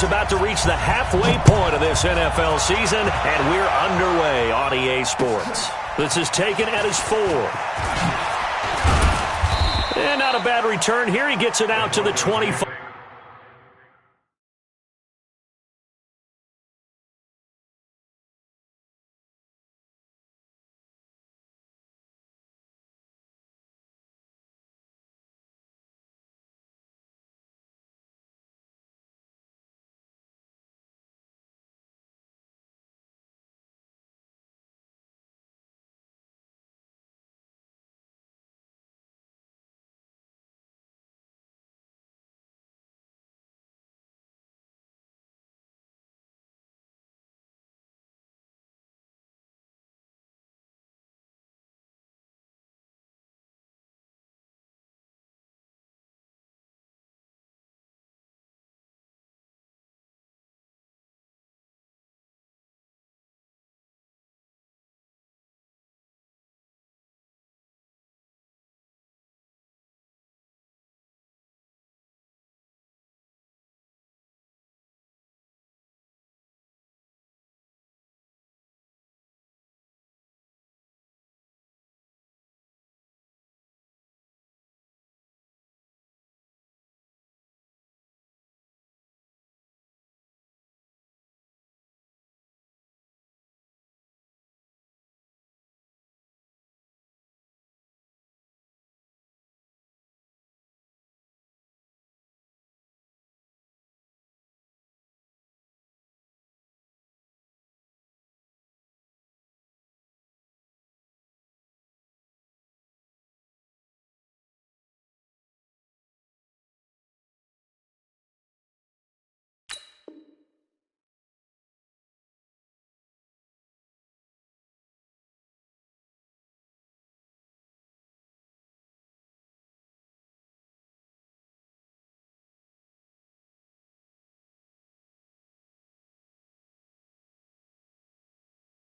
About to reach the halfway point of this NFL season, and we're underway on EA Sports. This is taken at his 4. And not a bad return here. He gets it out to the 25.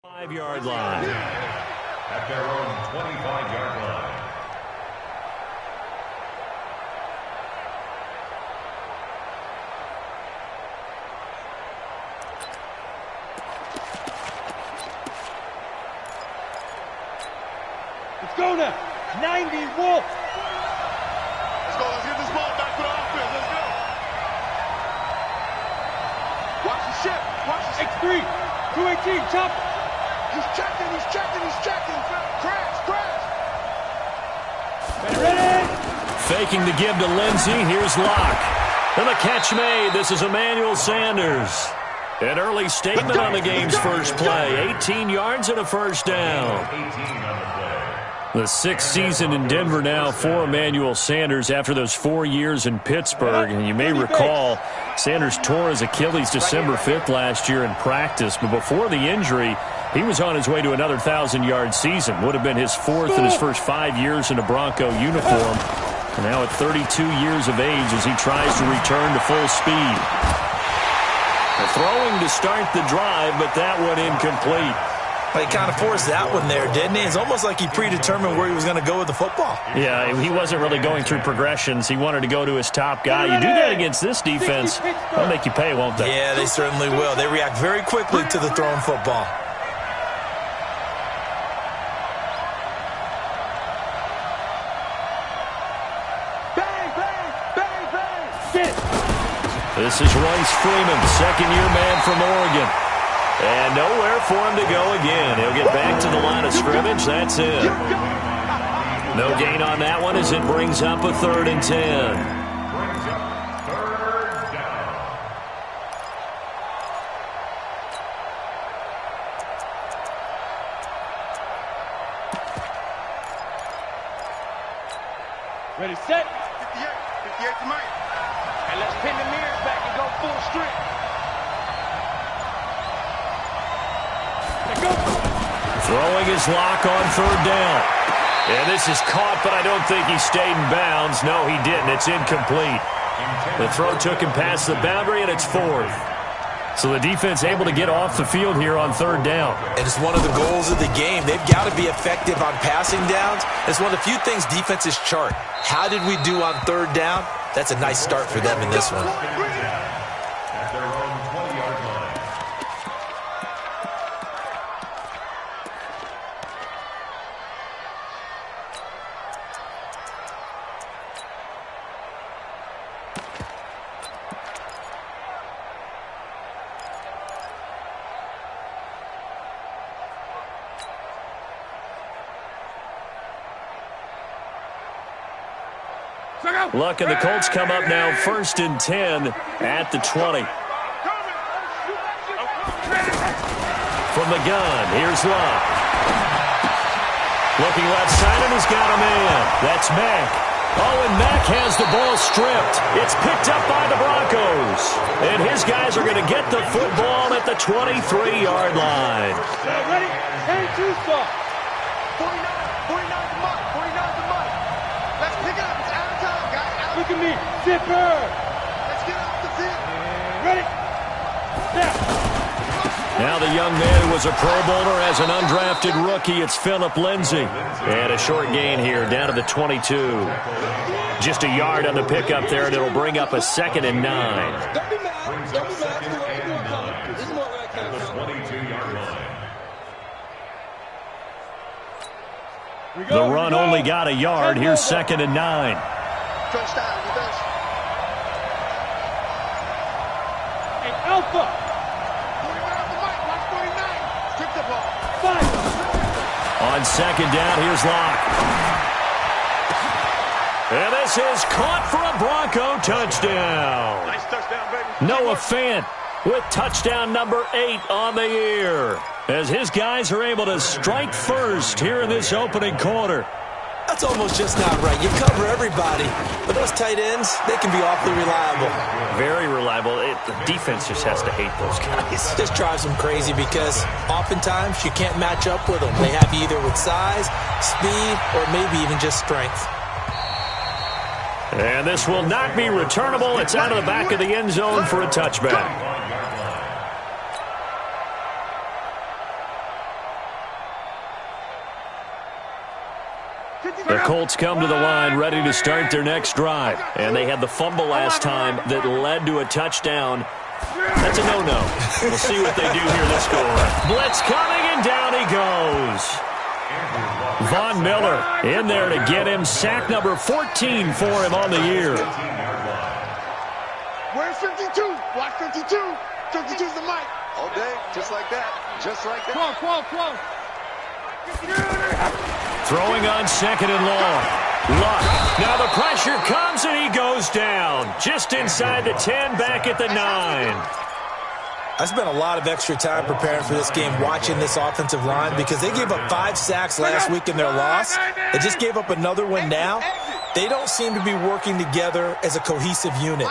Five-yard line. At their own 25-yard line. Let's go now. 90 Wolf. Let's go. Let's get this ball back for the offense. Let's go. Watch the ship. Watch the ship. X3. 218. Chop. He's checking. He's checking. He's checking. Crash. Crash. Ready. Faking the give to Lindsey. Here's Locke. And the catch made. This is Emmanuel Sanders. An early statement on the game's first play. 18 yards and a first down. 18 on the play. The 6th season in Denver now for Emmanuel Sanders after those 4 years in Pittsburgh. And you may recall Sanders tore his Achilles December 5th last year in practice. But before the injury, he was on his way to another 1,000-yard season. Would have been his 4th in his first 5 years in a Bronco uniform. And now at 32 years of age as he tries to return to full speed. Throwing to start the drive, but that one incomplete. He kind of forced that one there, didn't he? It's almost like he predetermined where he was going to go with the football. Yeah, he wasn't really going through progressions. He wanted to go to his top guy. You do that against this defense, they'll make you pay, won't they? Yeah, they certainly will. They react very quickly to the thrown football. Bang, bang, bang, bang. Sit. This is Royce Freeman, second-year man from Oregon. And nowhere for him to go again. He'll get back to the line of scrimmage. That's it. No gain on that one as it brings up a 3rd and 10. Brings up 3rd down. Ready, set. 58. 58 to Mike. And let's pin the mirrors back and go full strength. Throwing his Lock on 3rd down. And this is caught, but I don't think he stayed in bounds. No, he didn't. It's incomplete. The throw took him past the boundary, and it's 4th. So the defense able to get off the field here on 3rd down. And it's one of the goals of the game. They've got to be effective on passing downs. It's one of the few things defenses chart. How did we do on 3rd down? That's a nice start for them in this one. At their own Luck and the Colts come up now 1st and 10 at the 20. From the gun, here's Luck. Looking left side, and he's got a man. That's Mack. Oh, and Mack has the ball stripped. It's picked up by the Broncos. And his guys are going to get the football at the 23-yard line. Ready? And two stop. 49's the mark. 49's the mark. Let's pick it up. It's out of time, guys. Look at me. Zipper. Let's get off the field. Ready? Now. Now the young man who was a Pro Bowler as an undrafted rookie, it's Phillip Lindsay. And a short gain here down to the 22. Just a yard on the pickup there, and it'll bring up a 2nd and 9. Don't be mad. Don't be mad. This is more like The 22-yard line. The run only got a yard. Here's 2nd and 9. Touchdown. Reverse. And Alpha. On 2nd down, here's Locke. And this is caught for a Bronco touchdown. Nice touchdown, baby. Noah Fant with touchdown number 8 on the year, as his guys are able to strike first here in this opening quarter. That's almost just not right. You cover everybody, but those tight ends, they can be awfully reliable. Very reliable. The defense just has to hate those guys. Just drives them crazy because oftentimes you can't match up with them. They have you either with size, speed, or maybe even just strength. And this will not be returnable. It's out of the back of the end zone for a touchback. The Colts come to the line ready to start their next drive. And they had the fumble last time that led to a touchdown. That's a no-no. We'll see what they do here this go around. Blitz coming, and down he goes. Von Miller in there to get him. Sack number 14 for him on the year. Where's 52? Watch 52. 52's the mic. All day, just like that. Just like that. Come. Throwing on 2nd and long. Luck. Now the pressure comes, and he goes down. Just inside the 10, back at the 9. I spent a lot of extra time preparing for this game watching this offensive line because they gave up 5 sacks last week in their loss. They just gave up another one now. They don't seem to be working together as a cohesive unit.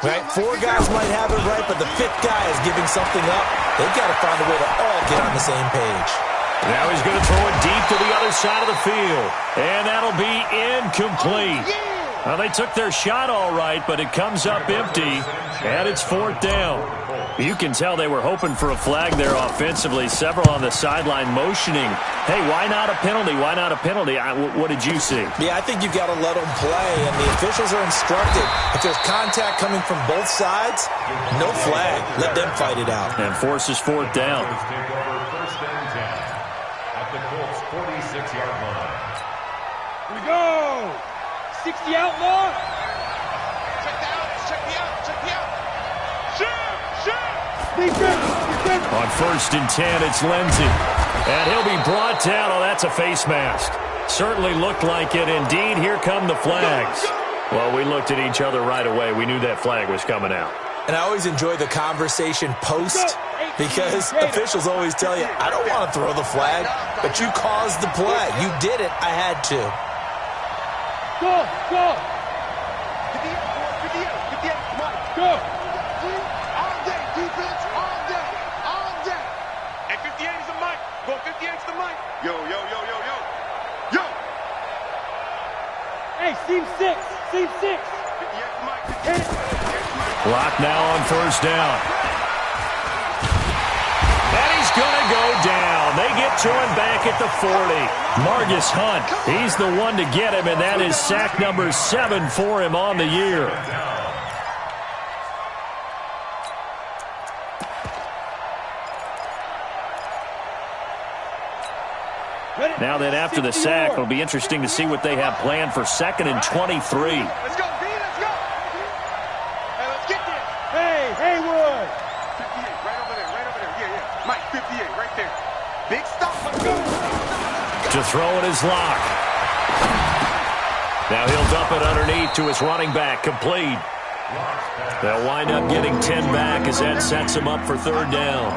Right? 4 guys might have it right, but the 5th guy is giving something up. They've got to find a way to all get on the same page. Now he's going to throw it deep to the other side of the field. And that'll be incomplete. Well, they took their shot all right, but it comes up empty, and it's 4th down. You can tell they were hoping for a flag there offensively. Several on the sideline motioning, hey, why not a penalty? Why not a penalty? What did you see? Yeah, I think you've got to let them play, and the officials are instructed. If there's contact coming from both sides, no flag. Let them fight it out. And forces 4th down. The Colts 46-yard line. Here we go. 60 outlaw. Check the out. Check the out. Check the out. Shoot. Defense. On 1st and 10, it's Lindsay. And he'll be brought down. Oh, that's a face mask. Certainly looked like it. Indeed, here come the flags. Well, we looked at each other right away. We knew that flag was coming out. And I always enjoy the conversation post because officials always tell you, I don't want to throw the flag, but you caused the play. You did it. I had to. Go. Go. All day, defense. All day. All day. And 58 is the mic. Go 58 is the mic. Yo. Hey, seam 6. 58 the mic. Hit it. Clock now on 1st down. And he's going to go down. They get to him back at the 40. Margus Hunt, he's the one to get him, and that is sack number 7 for him on the year. Now then, after the sack, it'll be interesting to see what they have planned for 2nd and 23. Let's go, B. Let's go. Hey, let's get this. Hey, Haywood. 58, right over there. Yeah. Mike, 58, right there. Big stop. Let's go. To throw it is Locke. Now he'll dump it underneath to his running back, complete. They'll wind up getting 10 back as that sets him up for third down.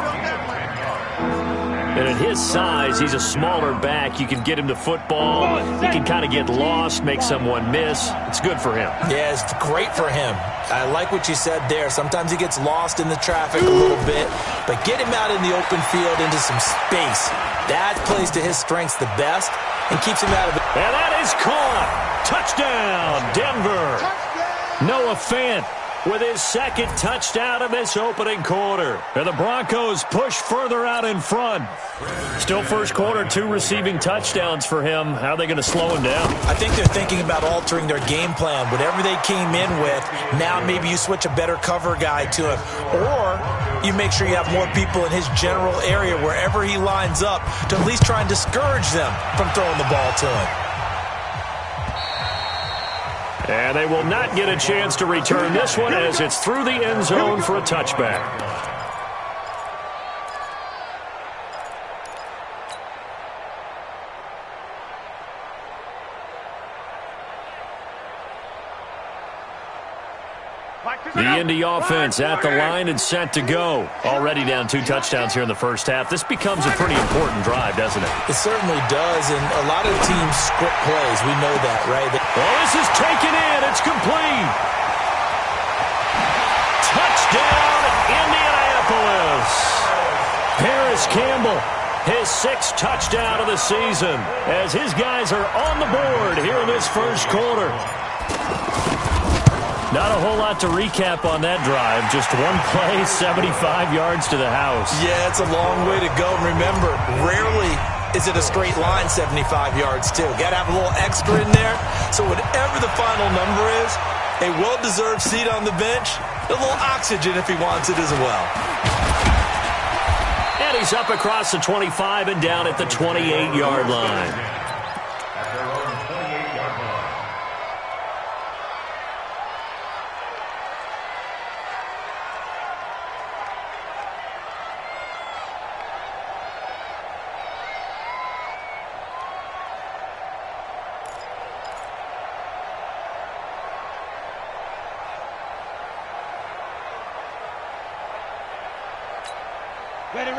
And at his size, he's a smaller back. You can get him to football. He can kind of get lost, make someone miss. It's good for him. Yeah, it's great for him. I like what you said there. Sometimes he gets lost in the traffic a little bit, but get him out in the open field into some space. That plays to his strengths the best and keeps him out of it. And that is caught. Touchdown, Denver. Noah Fant with his second touchdown of this opening quarter. And the Broncos push further out in front. Still first quarter, 2 receiving touchdowns for him. How are they going to slow him down? I think they're thinking about altering their game plan. Whatever they came in with, now maybe you switch a better cover guy to him. Or you make sure you have more people in his general area wherever he lines up to at least try and discourage them from throwing the ball to him. And they will not get a chance to return this one as it's through the end zone for a touchback. The Indy offense at the line and set to go. Already down 2 touchdowns here in the first half. This becomes a pretty important drive, doesn't it? It certainly does, and a lot of teams script plays. We know that, right? Oh, this is taken in. It's complete. Touchdown, Indianapolis. Paris Campbell, his 6th touchdown of the season, as his guys are on the board here in this first quarter. Not a whole lot to recap on that drive. Just one play, 75 yards to the house. Yeah, it's a long way to go. Remember, rarely is it a straight line 75 yards, too. Got to have a little extra in there. So whatever the final number is, a well-deserved seat on the bench, a little oxygen if he wants it as well. And he's up across the 25 and down at the 28-yard line.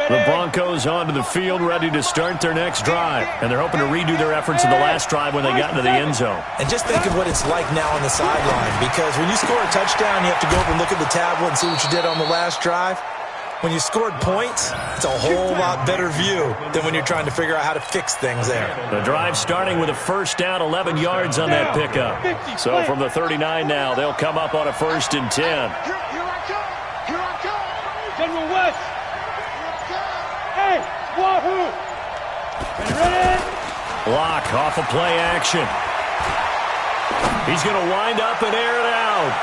The Broncos onto the field, ready to start their next drive. And they're hoping to redo their efforts in the last drive when they got into the end zone. And just think of what it's like now on the sideline, because when you score a touchdown, you have to go over and look at the tablet and see what you did on the last drive. When you scored points, it's a whole lot better view than when you're trying to figure out how to fix things there. The drive starting with a first down, 11 yards on that pickup. So from the 39 now, they'll come up on a 1st and 10. Here I come. Here I come. General West. Hey, Wahoo! Ready? Block off of play action. He's going to wind up and air it out.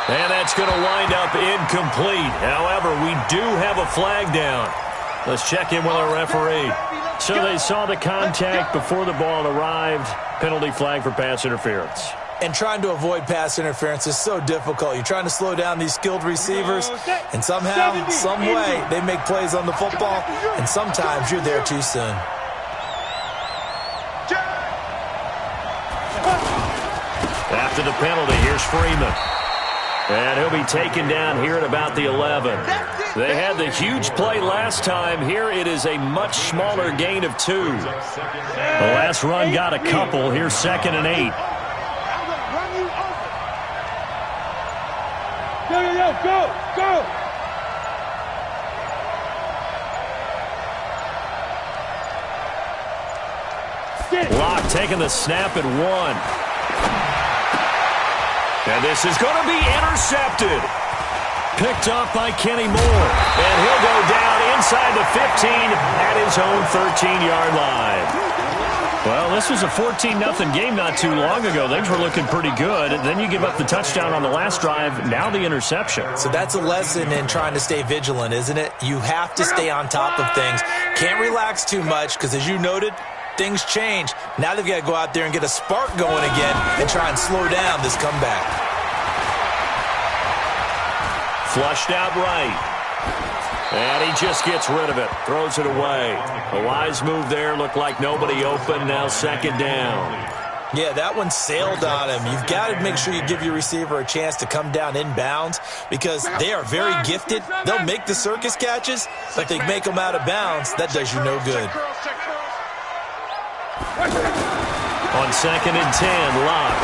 And that's going to wind up incomplete. However, we do have a flag down. Let's check in with our referee. So they saw the contact before the ball arrived. Penalty flag for pass interference. And trying to avoid pass interference is so difficult. You're trying to slow down these skilled receivers, and somehow, some way, they make plays on the football, and sometimes you're there too soon. After the penalty, here's Freeman. And he'll be taken down here at about the 11. They had the huge play last time. Here it is a much smaller gain of 2. The last run got a couple. Here's 2nd and 8. Go! Locke taking the snap at 1. And this is going to be intercepted. Picked up by Kenny Moore. And he'll go down inside the 15 at his own 13-yard line. Well, this was a 14-0 game not too long ago. Things were looking pretty good. And then you give up the touchdown on the last drive. Now the interception. So that's a lesson in trying to stay vigilant, isn't it? You have to stay on top of things. Can't relax too much because, as you noted, things change. Now they've got to go out there and get a spark going again and try and slow down this comeback. Flushed out right. And he just gets rid of it. Throws it away. A wise move there. Looked like nobody open. Now 2nd down. Yeah, that one sailed on him. You've got to make sure you give your receiver a chance to come down inbounds because they are very gifted. They'll make the circus catches, but they make them out of bounds. That does you no good. On 2nd and 10, Locke.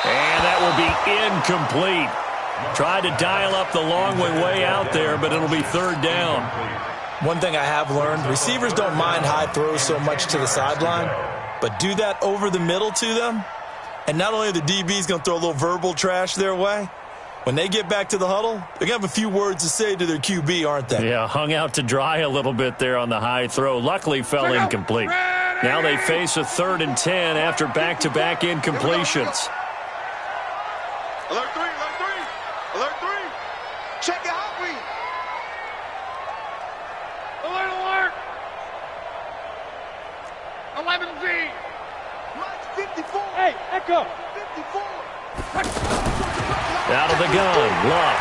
And that will be incomplete. Tried to dial up the long way out there, but it'll be 3rd down. One thing I have learned, receivers don't mind high throws so much to the sideline, but do that over the middle to them, and not only are the DBs going to throw a little verbal trash their way, when they get back to the huddle, they're going to have a few words to say to their QB, aren't they? Yeah, hung out to dry a little bit there on the high throw. Luckily fell incomplete. Now they face a 3rd and 10 after back-to-back incompletions. Alert 3, alert 3, alert 3. Check it out, we. Alert, alert! 11Z! Mike 54. Hey, Echo! 54. Out of the gun, Luck.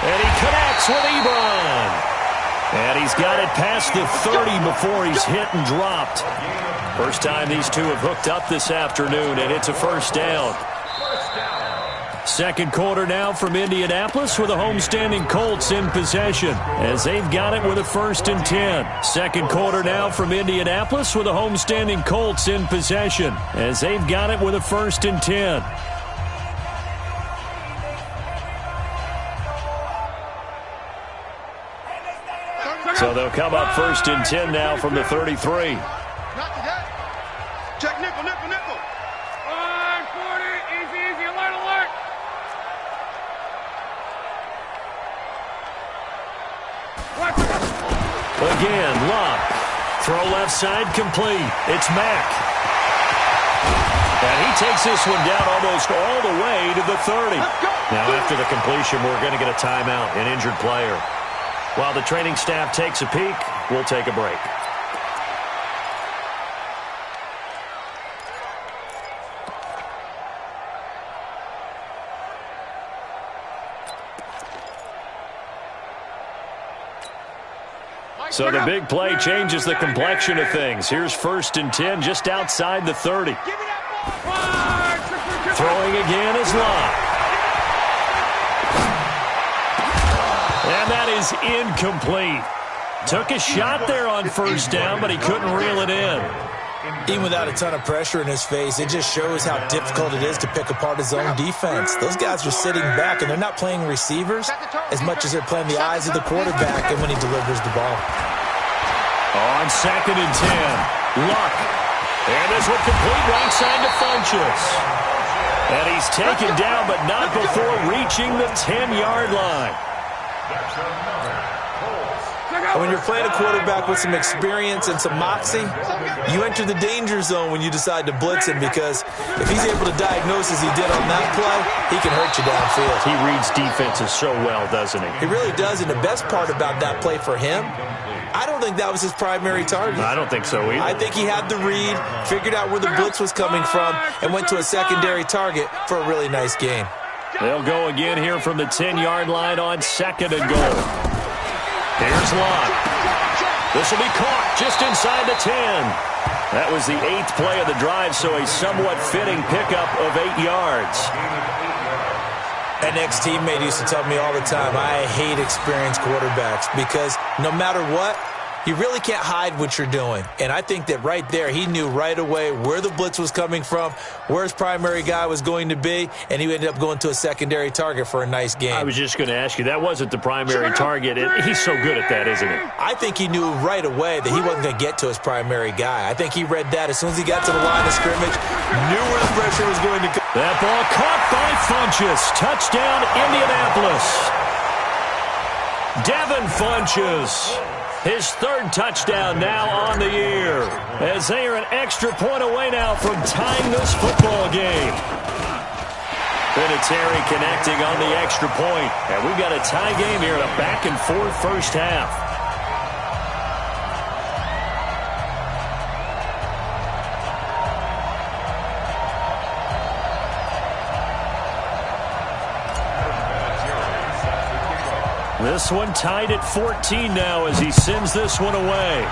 And he connects with Ebron. And he's got it past the 30 before he's hit and dropped. First time these two have hooked up this afternoon, and it's a 1st down. 2nd quarter now from Indianapolis with the homestanding Colts in possession as they've got it with a 1st and 10. 2nd quarter now from Indianapolis with the homestanding Colts in possession as they've got it with a 1st and 10. So they'll come up 1st and 10 now from the 33. Not today. Check nickel, nickel, nickel. 40, easy, alert, alert! Again, Luck. Throw left side complete. It's Mack. And he takes this one down almost all the way to the 30. Now after the completion, we're going to get a timeout, an injured player. While the training staff takes a peek, we'll take a break. So the big play changes the complexion of things. Here's 1st and 10 just outside the 30. Throwing again is Locke. And that is incomplete. Took a shot there on 1st down, but he couldn't reel it in. Even without a ton of pressure in his face, it just shows how difficult it is to pick apart his own defense. Those guys are sitting back, and they're not playing receivers as much as they're playing the eyes of the quarterback and when he delivers the ball. On 2nd and 10, Luck. And this one complete right side to Funchess. And he's taken down, but not before reaching the 10-yard line. And when you're playing a quarterback with some experience and some moxie, you enter the danger zone when you decide to blitz him because if he's able to diagnose as he did on that play, he can hurt you downfield. He reads defenses so well, doesn't he? He really does, and the best part about that play for him, I don't think that was his primary target. I don't think so either. I think he had the read, figured out where the blitz was coming from, and went to a secondary target for a really nice gain. They'll go again here from the 10-yard line on 2nd and goal. Here's Locke. This will be caught just inside the 10. That was the 8th play of the drive, so a somewhat fitting pickup of 8 yards. An ex-teammate used to tell me all the time, I hate experienced quarterbacks because no matter what, you really can't hide what you're doing. And I think that right there, he knew right away where the blitz was coming from, where his primary guy was going to be, and he ended up going to a secondary target for a nice game. I was just going to ask you, that wasn't the primary target. He's so good at that, isn't he? I think he knew right away that he wasn't going to get to his primary guy. I think he read that as soon as he got to the line of scrimmage, knew where the pressure was going to come. That ball caught by Funchess. Touchdown, Indianapolis. Devin Funchess. His 3rd touchdown now on the year as they are an extra point away now from tying this football game. Vinatieri connecting on the extra point, and we've got a tie game here in a back-and-forth first half. This one tied at 14 now as he sends this one away.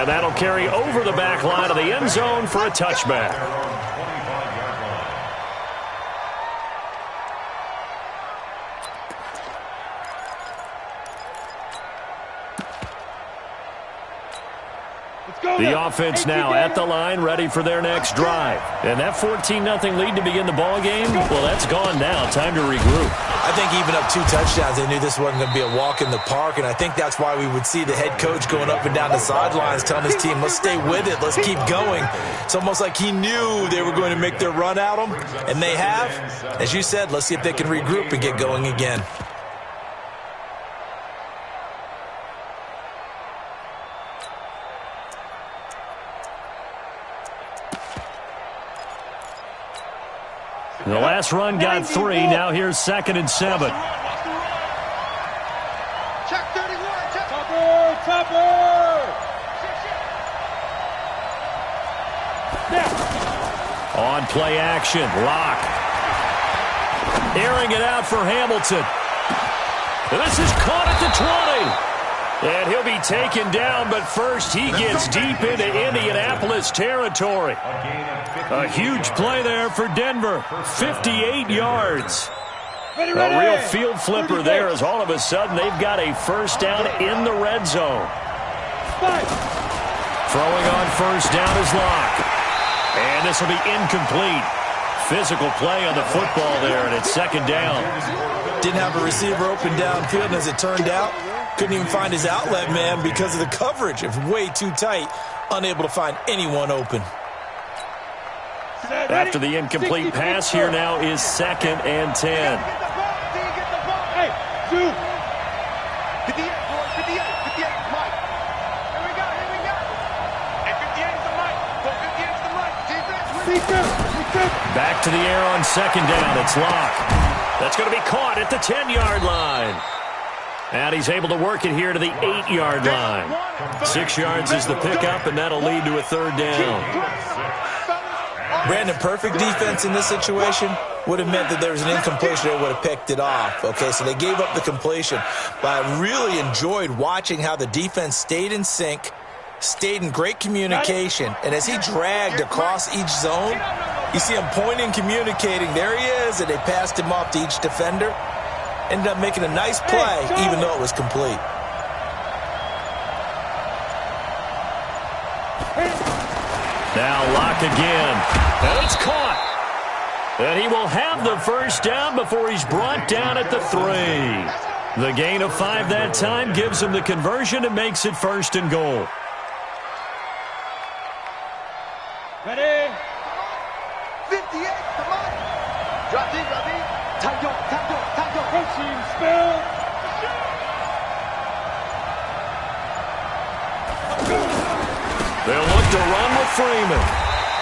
And that'll carry over the back line of the end zone for a touchback. The offense now at the line, ready for their next drive. And that 14-0 lead to begin the ball game, well, that's gone now. Time to regroup. I think even up 2 touchdowns, they knew this wasn't going to be a walk in the park, and I think that's why we would see the head coach going up and down the sidelines telling his team, let's stay with it, let's keep going. It's almost like he knew they were going to make their run at him, and they have. As you said, let's see if they can regroup and get going again. The last run got 3. Now here's 2nd and 7. Check 31. Check. Topper. On play action, Lock. Airing it out for Hamilton. This is caught at the 20. And he'll be taken down, but first he gets deep into Indianapolis territory. A huge play there for Denver. 58 yards. A real field flipper there as all of a sudden they've got a first down in the red zone. Throwing on first down is Lock. And this will be incomplete. Physical play on the football there, and it's 2nd down. Didn't have a receiver open downfield, and as it turned out, couldn't even find his outlet man because of the coverage. It was way too tight, unable to find anyone open. After the incomplete pass, here now is 2nd and 10. Hey, 2. 58, boys. 58. 58, Mike. Here we go. And 58 is the Mike. 58 is the Mike. Defense. Back to the air on 2nd down. It's Lock. That's going to be caught at the 10-yard line. And he's able to work it here to the 8-yard line. 6 yards is the pickup, and that'll lead to a 3rd down. Brandon, perfect defense in this situation would have meant that there was an incompletion. They would have picked it off. Okay, so they gave up the completion. But I really enjoyed watching how the defense stayed in sync, stayed in great communication, and as he dragged across each zone, you see him pointing, communicating. There he is, and they passed him off to each defender. Ended up making a nice play, even though it was complete. Now Lock again. And it's caught. And he will have the first down before he's brought down at the 3. The gain of 5 that time gives him the conversion and makes it 1st and goal. Ready? 58, come on. Drop deep. Time go. Coaching spell. They'll look to run with Freeman.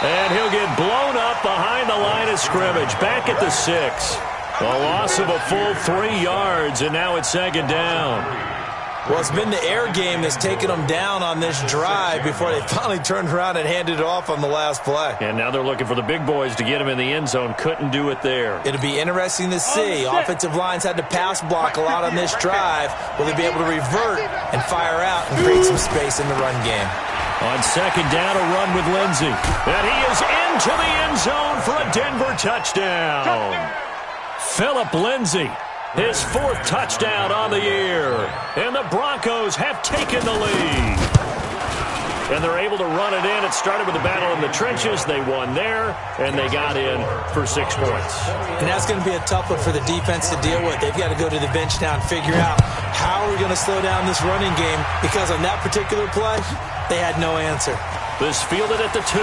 And he'll get blown up behind the line of scrimmage. Back at the 6. A loss of a full 3 yards, and now it's 2nd down. Well, it's been the air game that's taken them down on this drive before they finally turned around and handed it off on the last play. And now they're looking for the big boys to get him in the end zone. Couldn't do it there. It'll be interesting to see. Offensive lines had to pass block a lot on this drive. Will they be able to revert and fire out and create some space in the run game? On 2nd down, a run with Lindsey. And he is into the end zone for a Denver touchdown. Phillip Lindsey, his 4th touchdown on the year. And the Broncos have taken the lead. And they're able to run it in. It started with a battle in the trenches. They won there, and they got in for 6 points. And that's going to be a tough one for the defense to deal with. They've got to go to the bench now and figure out how are we going to slow down this running game, because on that particular play, they had no answer. This fielded at the 2.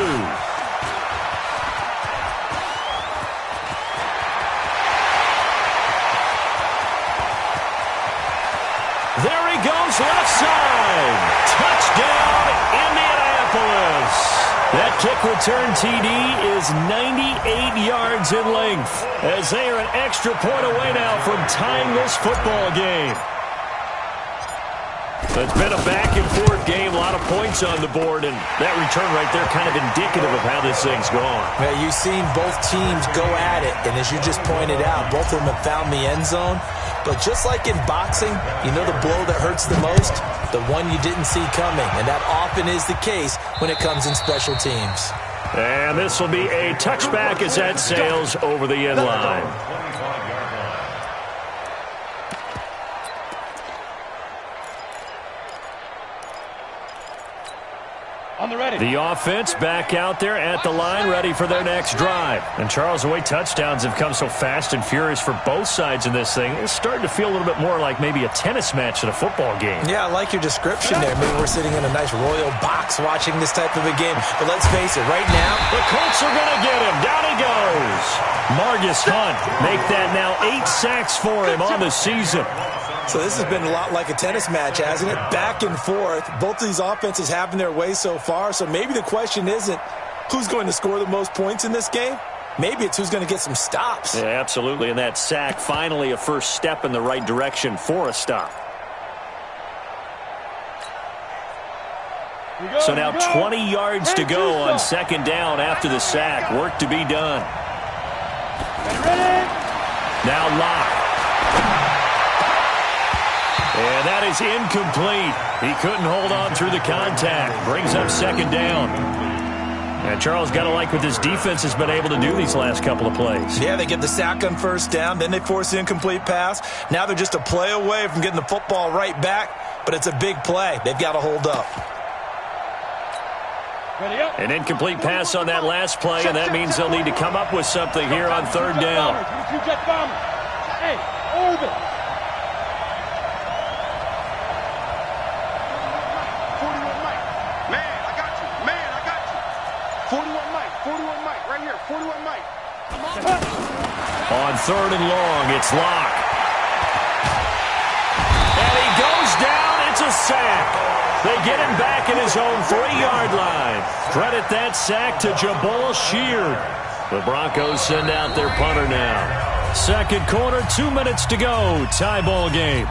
There he goes, left side. Touchdown, Indianapolis. That kick return TD is 98 yards in length, as they are an extra point away now from tying this football game. It's been a back-and-forth game, a lot of points on the board, and that return right there kind of indicative of how this thing's gone. Yeah, you've seen both teams go at it, and as you just pointed out, both of them have found the end zone. But just like in boxing, you know the blow that hurts the most? The one you didn't see coming. And that often is the case when it comes in special teams. And this will be a touchback as that sails over the end line. On the ready. The offense back out there at the line, ready for their next drive. And Charles, the way touchdowns have come so fast and furious for both sides in this thing, it's starting to feel a little bit more like maybe a tennis match than a football game. Yeah, I like your description there. Maybe we're sitting in a nice royal box watching this type of a game. But let's face it, right now, the Colts are going to get him. Down he goes. Margus Hunt make that now 8 sacks for him on the season. So this has been a lot like a tennis match, hasn't it? Back and forth. Both of these offenses having their way so far. So maybe the question isn't who's going to score the most points in this game. Maybe it's who's going to get some stops. Yeah, absolutely. And that sack, finally a first step in the right direction for a stop. So now 20 yards to go on second down after the sack. Work to be done. Now Locke. And that is incomplete. He couldn't hold on through the contact. Brings up second down. And Charles, got to like what this defense has been able to do these last couple of plays. Yeah, they get the sack on first down. Then they force the incomplete pass. Now they're just a play away from getting the football right back. But it's a big play. They've got to hold up. An incomplete pass on that last play, and that means they'll need to come up with something here on third down. Hey, over. 41 Mike, right here, 41 Mike. On third and long, it's Locke. And he goes down, it's a sack. They get him back in his own 3-yard line. Credit that sack to Jabal Sheard. The Broncos send out their punter now. Second quarter, 2 minutes to go. Tie ball game.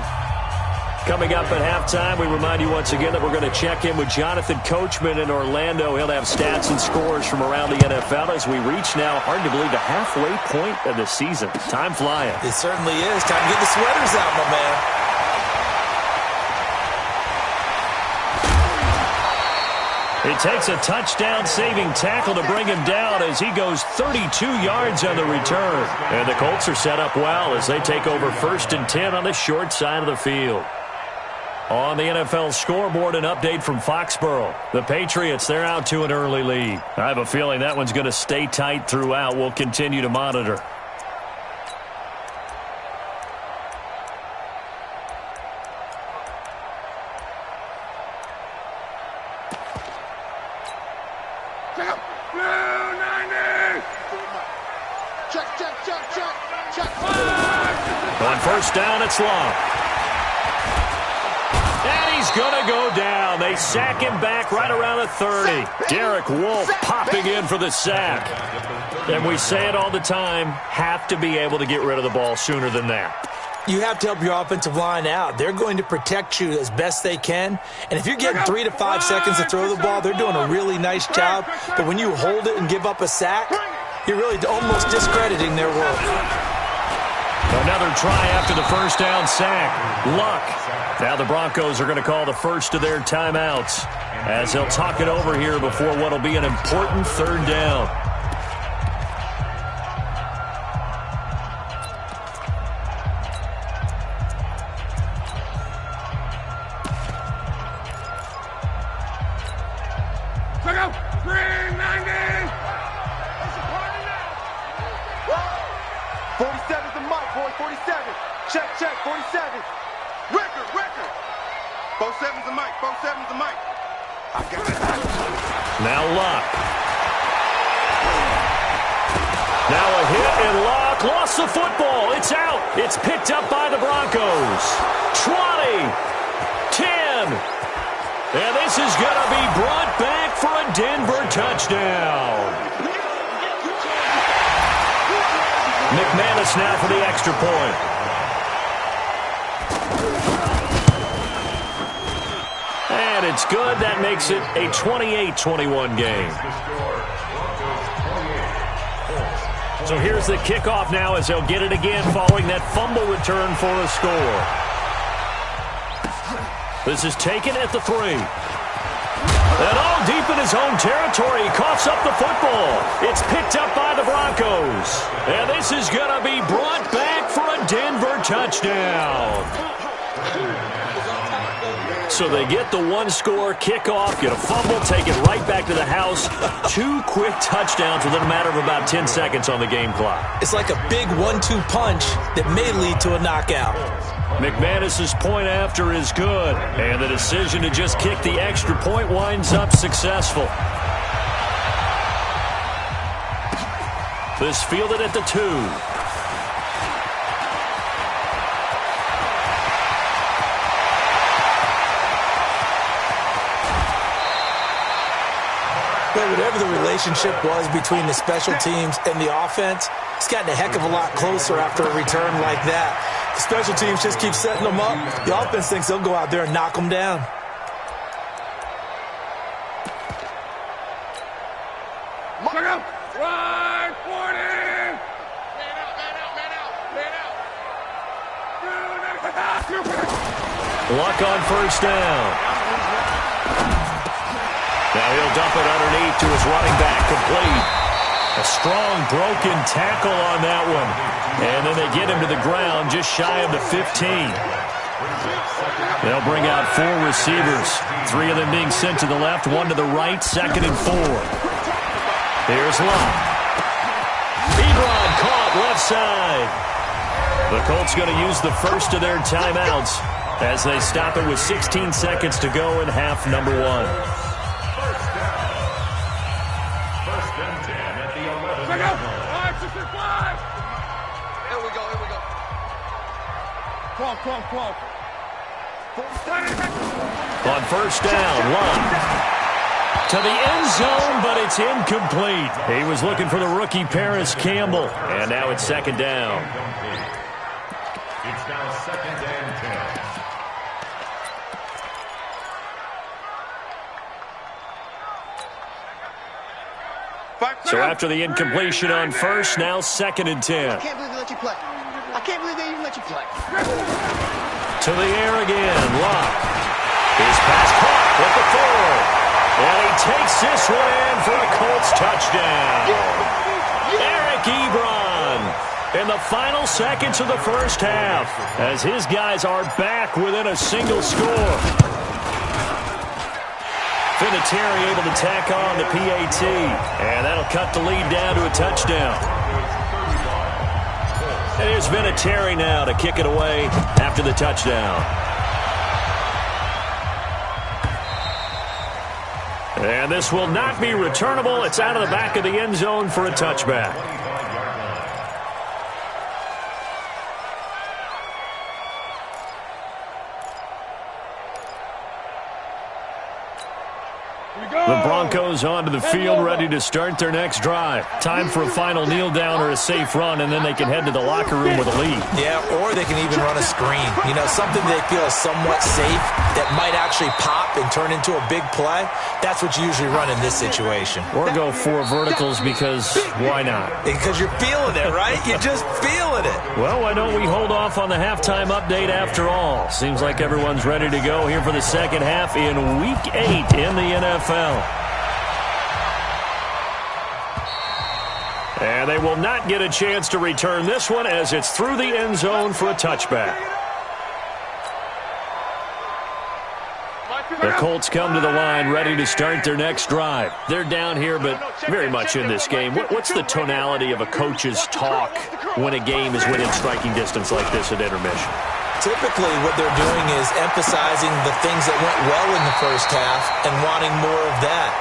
Coming up at halftime, we remind you once again that we're going to check in with Jonathan Coachman in Orlando. He'll have stats and scores from around the NFL as we reach now, hard to believe, the halfway point of the season. Time flying. It certainly is. Time to get the sweaters out, my man. It takes a touchdown-saving tackle to bring him down as he goes 32 yards on the return. And the Colts are set up well as they take over 1st and 10 on the short side of the field. On the NFL scoreboard, an update from Foxborough. The Patriots, they're out to an early lead. I have a feeling that one's going to stay tight throughout. We'll continue to monitor. On first down, it's Long. And he's going to go down. They sack him back right around the 30. Derek Wolfe popping in for the sack. And we say it all the time, have to be able to get rid of the ball sooner than that. You have to help your offensive line out. They're going to protect you as best they can. And if you're getting 3 to 5 seconds to throw the ball, they're doing a really nice job. But when you hold it and give up a sack, you're really almost discrediting their work. Another try after the first down sack. Luck. Now the Broncos are going to call the first of their timeouts as they'll talk it over here before what will be an important third down. Now Luck. Now a hit, and Luck lost the football. It's out. It's picked up by the Broncos. 20, 10. And this is going to be brought back for a Denver touchdown. McManus now for the extra point. And it's good. That makes it a 28-21 game. So here's the kickoff now as they'll get it again following that fumble return for a score. This is taken at the 3. And all deep in his own territory, he coughs up the football. It's picked up by the Broncos. And this is going to be brought back for a Denver touchdown. So they get the one-score kickoff, get a fumble, take it right back to the house. 2 quick touchdowns within a matter of about 10 seconds on the game clock. It's like a big 1-2 punch that may lead to a knockout. McManus's point after is good, and the decision to just kick the extra point winds up successful. This fielded at the 2. But whatever the relationship was between the special teams and the offense, it's gotten a heck of a lot closer after a return like that. The special teams just keep setting them up. The offense thinks they'll go out there and knock them down. Right, 40! Man out. Luck on first down. Now he'll dump it underneath to his running back, complete. A strong broken tackle on that one. And then they get him to the ground just shy of the 15. They'll bring out 4 receivers. 3 of them being sent to the left, 1 to the right, 2nd and 4. Here's Luck. Ebron caught left side. The Colts going to use the first of their timeouts as they stop it with 16 seconds to go in half number 1. Come on. On first down, Luck to the end zone, but it's incomplete. He was looking for the rookie Paris Campbell, and now it's 2nd down. It's now 2nd and 10. So after the incompletion on first, now 2nd and 10. I can't believe they let you play. I can't believe they even let you play. To the air again, Luck. His pass caught with the 4. And he takes this one in for a Colts touchdown. Eric Ebron in the final seconds of the first half as his guys are back within a single score. Vinatieri able to tack on the PAT, and that'll cut the lead down to a touchdown. And here's Vinatieri now to kick it away after the touchdown. And this will not be returnable. It's out of the back of the end zone for a touchback. The Broncos onto the field, ready to start their next drive. Time for a final kneel down or a safe run, and then they can head to the locker room with a lead. Yeah, or they can even run a screen. You know, something they feel is somewhat safe that might actually pop and turn into a big play. That's what you usually run in this situation. Or go 4 verticals because why not? Because you're feeling it, right? You're just feeling it. Well, why don't we hold off on the halftime update after all? Seems like everyone's ready to go here for the second half in Week 8 in the NFL. And they will not get a chance to return this one as it's through the end zone for a touchback. The Colts come to the line ready to start their next drive. They're down here, but very much in this game. What's the tonality of a coach's talk when a game is within striking distance like this at intermission? Typically, what they're doing is emphasizing the things that went well in the first half and wanting more of that.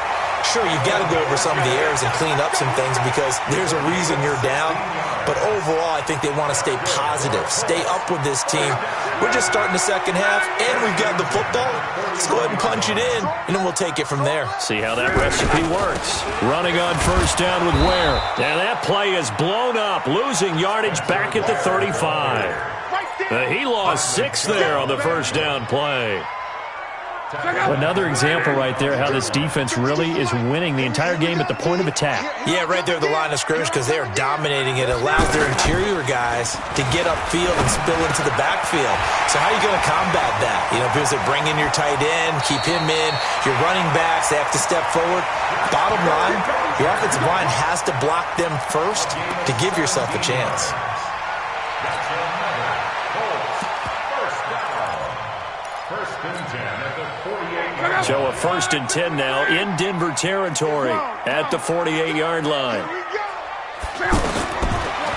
Sure, you've got to go over some of the errors and clean up some things because there's a reason you're down. But overall, I think they want to stay positive, stay up with this team. We're just starting the second half, and we've got the football. Let's go ahead and punch it in, and then we'll take it from there. See how that recipe works. Running on first down with Ware. And that play is blown up, losing yardage back at the 35. He lost 6 there on the first down play. Another example right there how this defense really is winning the entire game at the point of attack. Yeah, right there at the line of scrimmage because they are dominating it. It allows their interior guys to get upfield and spill into the backfield. So how are you going to combat that? You know, because they bring in your tight end, keep him in. Your running backs, they have to step forward. Bottom line, your offensive line has to block them first to give yourself a chance. So a 1st and 10 now in Denver territory at the 48-yard line.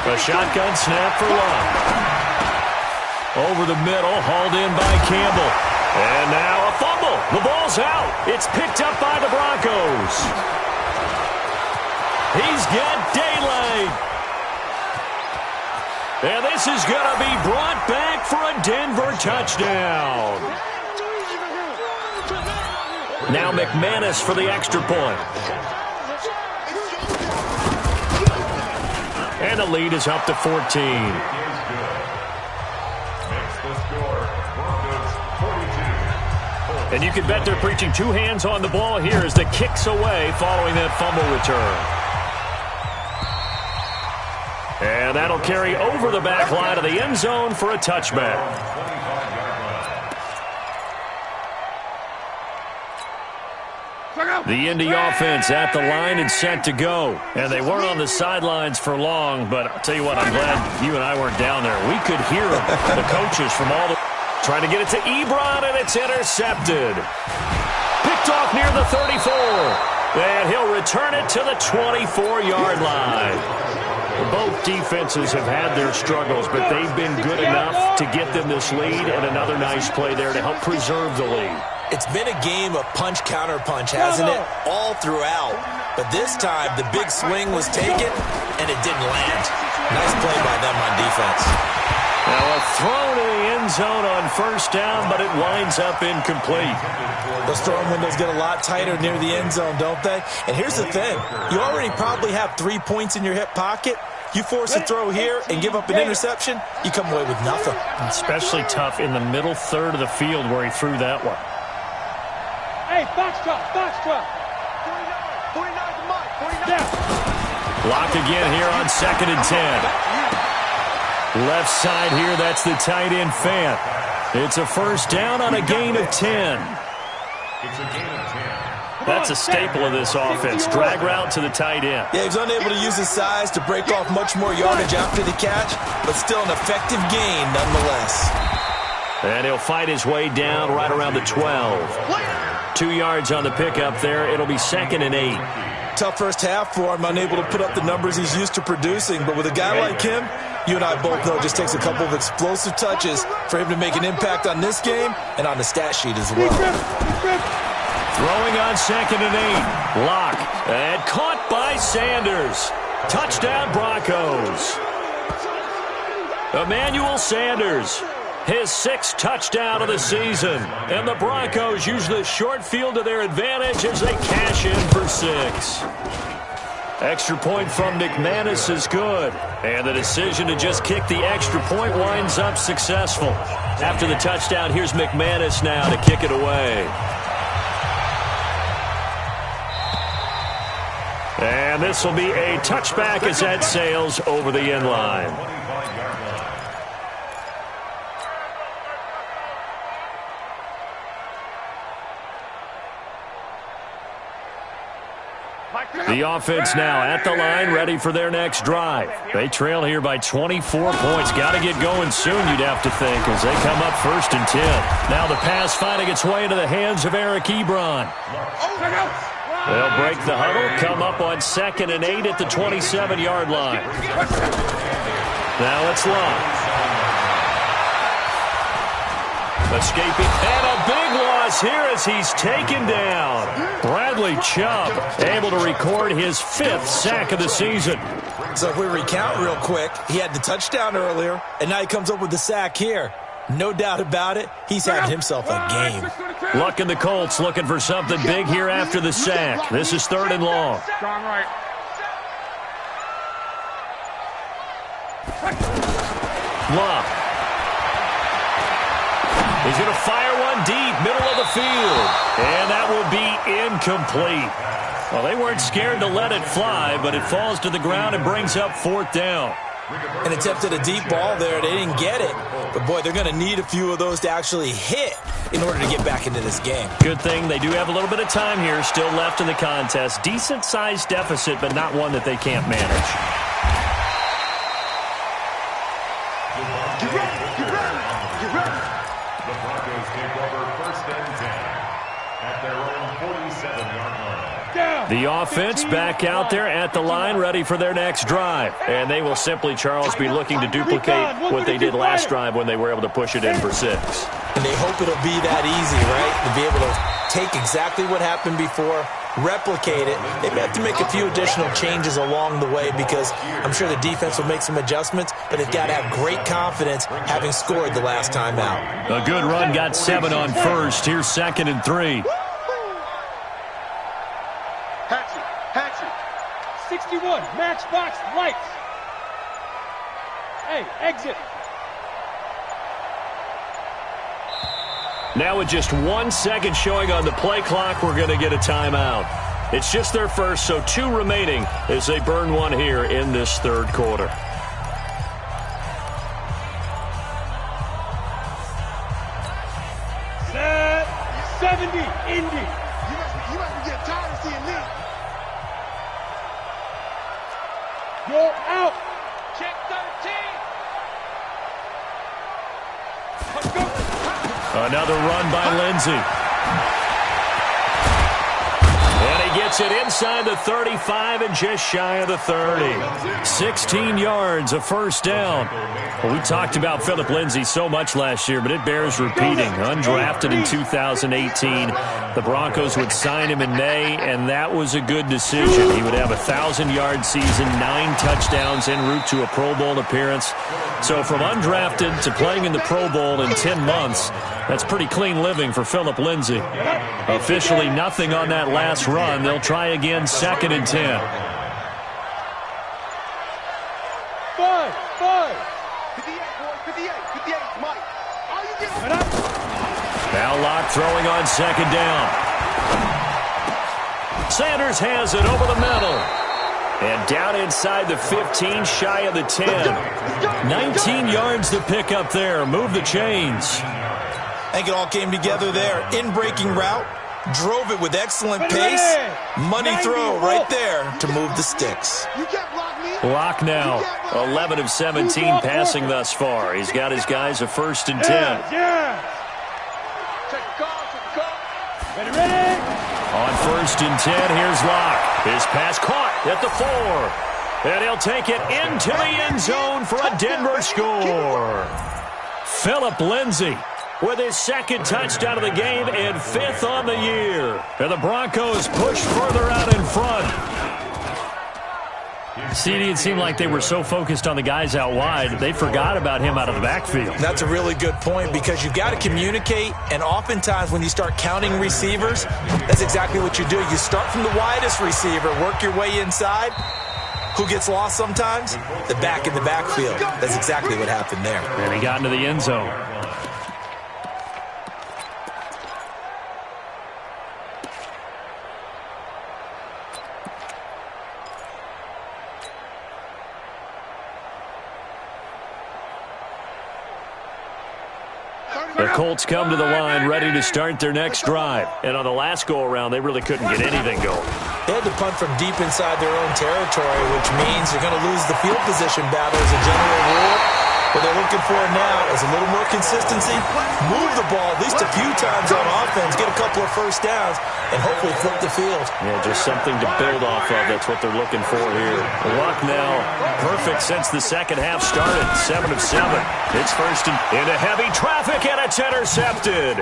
A shotgun snap for Locke. Over the middle, hauled in by Campbell. And now a fumble. The ball's out. It's picked up by the Broncos. He's got daylight. And this is going to be brought back for a Denver touchdown. Now McManus for the extra point. And the lead is up to 14. And you can bet they're preaching two hands on the ball here as the kick's away following that fumble return. And that'll carry over the back line of the end zone for a touchback. The Indy offense at the line and set to go. And they weren't on the sidelines for long, but I'll tell you what, I'm glad you and I weren't down there. We could hear the coaches from all the... Trying to get it to Ebron, and it's intercepted. Picked off near the 34. And he'll return it to the 24-yard line. Both defenses have had their struggles, but they've been good enough to get them this lead, and another nice play there to help preserve the lead. It's been a game of punch-counter-punch, hasn't it? All throughout. But this time, the big swing was taken, and it didn't land. Nice play by them on defense. Now a throw to the end zone on 1st down, but it winds up incomplete. Those throwing windows get a lot tighter near the end zone, don't they? And here's the thing. You already probably have 3 points in your hip pocket. You force a throw here and give up an interception, you come away with nothing. Especially tough in the middle third of the field where he threw that one. Hey, box truck, box truck. 49 to Mike, 49. Yeah. Block again here on 2nd and 10. Left side here, that's the tight end Fant. It's a 1st down on a gain of 10. It's a gain of 10. That's a staple of this offense. Drag route to the tight end. Yeah, he's unable to use his size to break off much more yardage after the catch, but still an effective gain nonetheless. And he'll fight his way down right around the 12. 2 yards on the pickup there. It'll be 2nd and 8. Tough first half for him, unable to put up the numbers he's used to producing. But with a guy like him, you and I both know it just takes a couple of explosive touches for him to make an impact on this game and on the stat sheet as well. Throwing on 2nd and 8. Lock. And caught by Sanders. Touchdown Broncos. Emmanuel Sanders. His 6th touchdown of the season. And the Broncos use the short field to their advantage as they cash in for 6. Extra point from McManus is good. And the decision to just kick the extra point winds up successful. After the touchdown, here's McManus now to kick it away. And this will be a touchback as that sails over the end line. The offense now at the line, ready for their next drive. They trail here by 24 points. Got to get going soon, you'd have to think, as they come up 1st and 10. Now the pass finding its way into the hands of Eric Ebron. They'll break the huddle, come up on 2nd and 8 at the 27-yard line. Now it's Locke. Escaping, and a big loss here as he's taken down. Bradley Chubb able to record his 5th sack of the season. So if we recount real quick, he had the touchdown earlier, and now he comes up with the sack here. No doubt about it, he's having himself a game. Luck and the Colts looking for something big here after the sack. This is 3rd and long. Strong right. Locke. He's going to fire one deep, middle of the field. And that will be incomplete. Well, they weren't scared to let it fly, but it falls to the ground and brings up 4th down. And attempted a deep ball there. They didn't get it. But, boy, they're going to need a few of those to actually hit in order to get back into this game. Good thing they do have a little bit of time here still left in the contest. Decent-sized deficit, but not one that they can't manage. Get ready, get ready, get ready. The Broncos take over 1st and 10 at their own 47-yard line. The offense back out there at the line, ready for their next drive. And they will simply, Charles, be looking to duplicate what they did last drive when they were able to push it in for 6. And they hope it'll be that easy, right? To be able to take exactly what happened before, replicate it. They may have to make a few additional changes along the way because I'm sure the defense will make some adjustments, but they've got to have great confidence having scored the last time out. A good run, got 7 on first. Here's 2nd and 3. Hatchet. 61, matchbox, lights. Hey, exit. Now with just 1 second showing on the play clock, we're going to get a timeout. It's just their first, so 2 remaining as they burn one here in this 3rd quarter. Set. 70, Indy. You must be getting tired of seeing me. You're out. Check 13. Another run by Lindsey. And he gets it inside the 35 and just shy of the 30. 16 yards, a 1st down. Well, we talked about Phillip Lindsay so much last year, but it bears repeating. Undrafted in 2018. The Broncos would sign him in May, and that was a good decision. He would have a 1,000-yard season, 9 touchdowns en route to a Pro Bowl appearance. So from undrafted to playing in the Pro Bowl in 10 months, that's pretty clean living for Phillip Lindsay. Officially nothing on that last run. They'll try again, 2nd and 10. 5. 58, boy, 58, Mike. All you get. Now Locke throwing on 2nd down. Sanders has it over the middle. And down inside the 15, shy of the 10. 19 yards to pick up there. Move the chains. I think it all came together there. In-breaking route, drove it with excellent pace. Money throw right there to move the sticks. You can't block me. Locke now, 11 of 17 passing thus far. He's got his guys a 1st and 10. Yeah. Check the call. Ready. On 1st and 10, here's Locke. His pass caught at the 4. And he'll take it into the end zone for a Denver score. Phillip Lindsay with his 2nd touchdown of the game and 5th on the year. And the Broncos push further out in front. CD, it seemed like they were so focused on the guys out wide, they forgot about him out of the backfield. That's a really good point because you've got to communicate, and oftentimes when you start counting receivers, that's exactly what you do. You start from the widest receiver, work your way inside. Who gets lost sometimes? The back in the backfield. That's exactly what happened there. And he got into the end zone. The Colts come to the line ready to start their next drive. And on the last go-around, they really couldn't get anything going. They had to punt from deep inside their own territory, which means they're going to lose the field position battle as a general rule. What they're looking for now is a little more consistency, move the ball at least a few times on offense, get a couple of 1st downs, and hopefully flip the field. Yeah, just something to build off of. That's what they're looking for here. Luck now perfect since the 2nd half started. 7 of 7. It's 1st and into heavy traffic, and it's intercepted.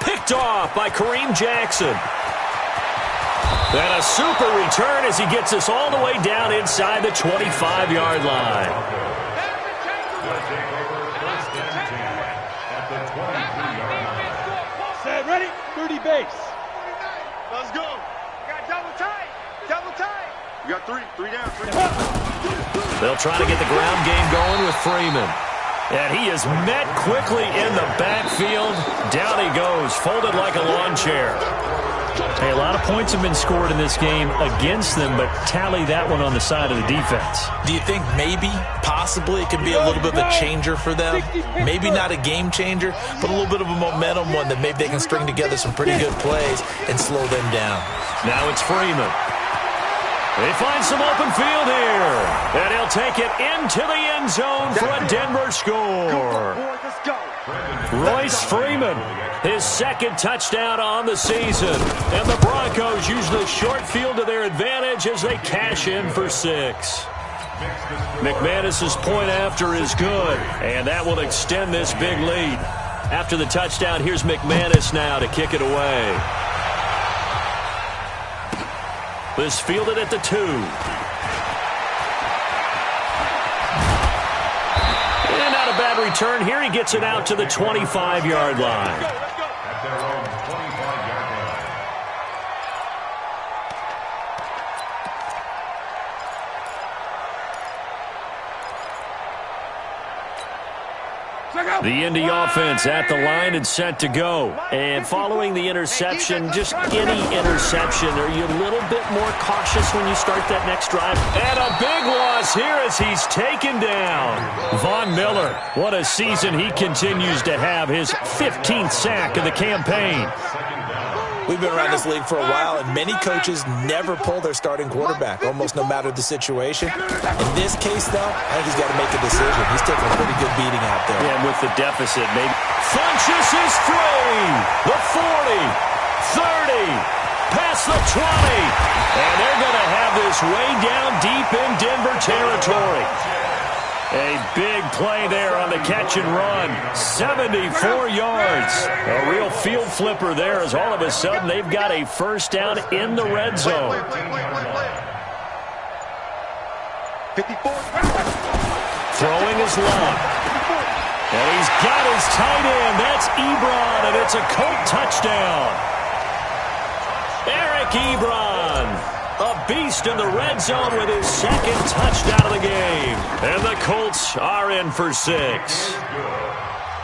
Picked off by Kareem Jackson. And a super return as he gets us all the way down inside the 25-yard line. Set, ready. 30 base. Let's go. We got double tight. We got 3 down. They'll try to get the ground game going with Freeman. And he is met quickly in the backfield. Down he goes, folded like a lawn chair. Hey, a lot of points have been scored in this game against them, but tally that one on the side of the defense. Do you think maybe, possibly, it could be a little bit of a changer for them? Maybe not a game changer, but a little bit of a momentum one that maybe they can string together some pretty good plays and slow them down. Now it's Freeman. They find some open field here. And he'll take it into the end zone for a Denver score. Royce Freeman, his second touchdown on the season. And the Broncos use the short field to their advantage as they cash in for 6. McManus's point after is good, and that will extend this big lead. After the touchdown, here's McManus now to kick it away. This fielded at the 2. And not a bad return here. He gets it out to the 25-yard line. At their own 25-yard line. The Indy offense at the line and set to go. And following the interception, just any interception, are you a little bit more cautious when you start that next drive? And a big loss here as he's taken down. Von Miller, what a season he continues to have, his 15th sack of the campaign. We've been around this league for a while, and many coaches never pull their starting quarterback, almost no matter the situation. In this case, though, I think he's got to make a decision. He's taking a pretty good beating out there. Yeah, and with the deficit, maybe. Funchess is free. The 40, 30, past the 20. And they're going to have this way down deep in Denver territory. A big play there on the catch and run. 74 yards. A real field flipper there as all of a sudden they've got a first down in the red zone. 54. Throwing is long. And he's got his tight end. That's Ebron, and it's a Colt touchdown. Eric Ebron. A beast in the red zone with his second touchdown of the game. And the Colts are in for 6.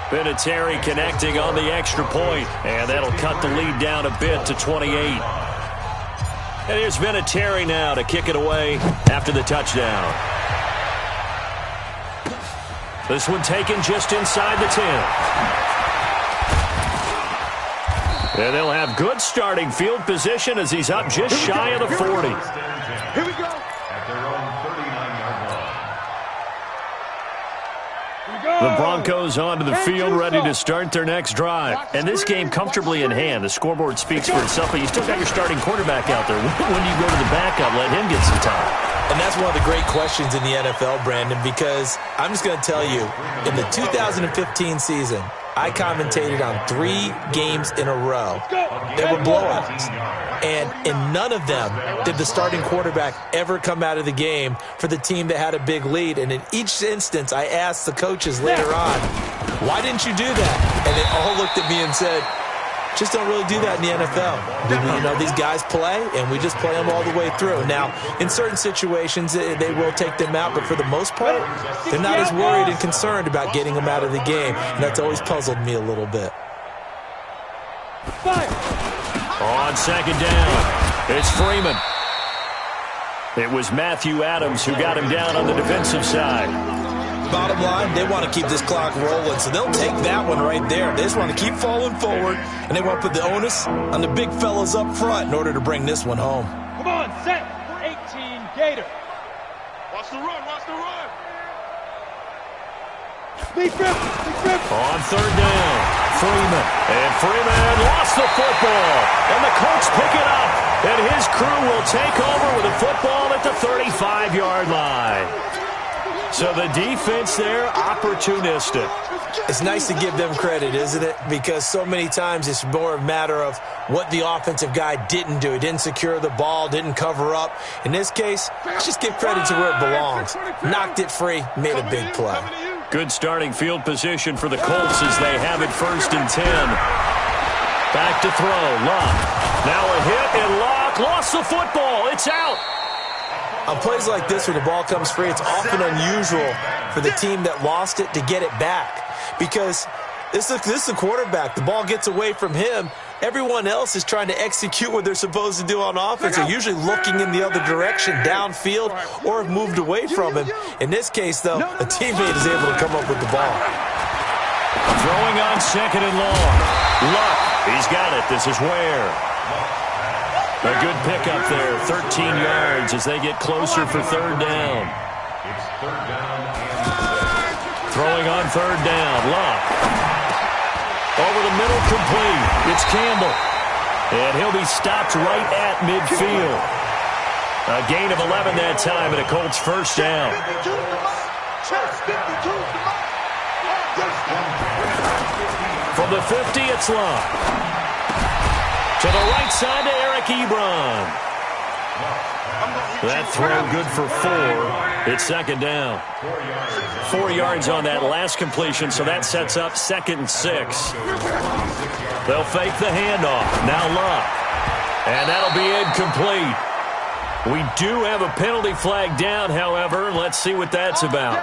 Vinatieri connecting on the extra point, and that'll cut the lead down a bit to 28. And here's Vinatieri now to kick it away after the touchdown. This one taken just inside the 10. And they'll have good starting field position as he's up just shy of the 40. Here we go. At their own 39-yard line. The Broncos onto the field, ready to start their next drive. And this game comfortably in hand. The scoreboard speaks for itself, but you still got your starting quarterback out there. When you go to the backup, let him get some time. And that's one of the great questions in the NFL, Brandon, because I'm just going to tell you, in the 2015 season, I commentated on 3 games in a row. They were blowouts. And in none of them did the starting quarterback ever come out of the game for the team that had a big lead. And in each instance, I asked the coaches later on, why didn't you do that? And they all looked at me and said, just don't really do that in the NFL. You know, these guys play, and we just play them all the way through. Now, in certain situations, they will take them out, but for the most part, they're not as worried and concerned about getting them out of the game, and that's always puzzled me a little bit. On second down, it's Freeman. It was Matthew Adams who got him down on the defensive side. Bottom line, they want to keep this clock rolling, so they'll take that one right there. They just want to keep falling forward, and they want to put the onus on the big fellas up front in order to bring this one home. Come on, set for 18, Gator. Watch the run, watch the run. Big rip. On third down, Freeman. And Freeman lost the football. And the Colts pick it up. And his crew will take over with the football at the 35-yard line. So the defense there, opportunistic. It's nice to give them credit, isn't it? Because so many times it's more a matter of what the offensive guy didn't do. He didn't secure the ball, didn't cover up. In this case, let's just give credit to where it belongs. Knocked it free, made a big play. Good starting field position for the Colts as they have it 1st and 10. Back to throw, Luck. Now a hit, and Luck lost the football. It's out. On plays like this where the ball comes free, it's often unusual for the team that lost it to get it back because this is a quarterback. The ball gets away from him. Everyone else is trying to execute what they're supposed to do on offense. They're usually looking in the other direction, downfield, or have moved away from him. In this case, though, a teammate is able to come up with the ball. Throwing on second and long. Luck. He's got it. This is Ware. A good pickup there. 13 yards as they get closer for third down. It's third down and 6. Throwing on third down. Luck. Over the middle, complete. It's Campbell. And he'll be stopped right at midfield. A gain of 11 that time, and a Colts first down. From the 50, it's Luck. To the right side to Eric Ebron. That throw good for 4. It's second down. 4 yards on that last completion, so that sets up 2nd and 6. They'll fake the handoff. Now Luck. And that'll be incomplete. We do have a penalty flag down, however. Let's see what that's about.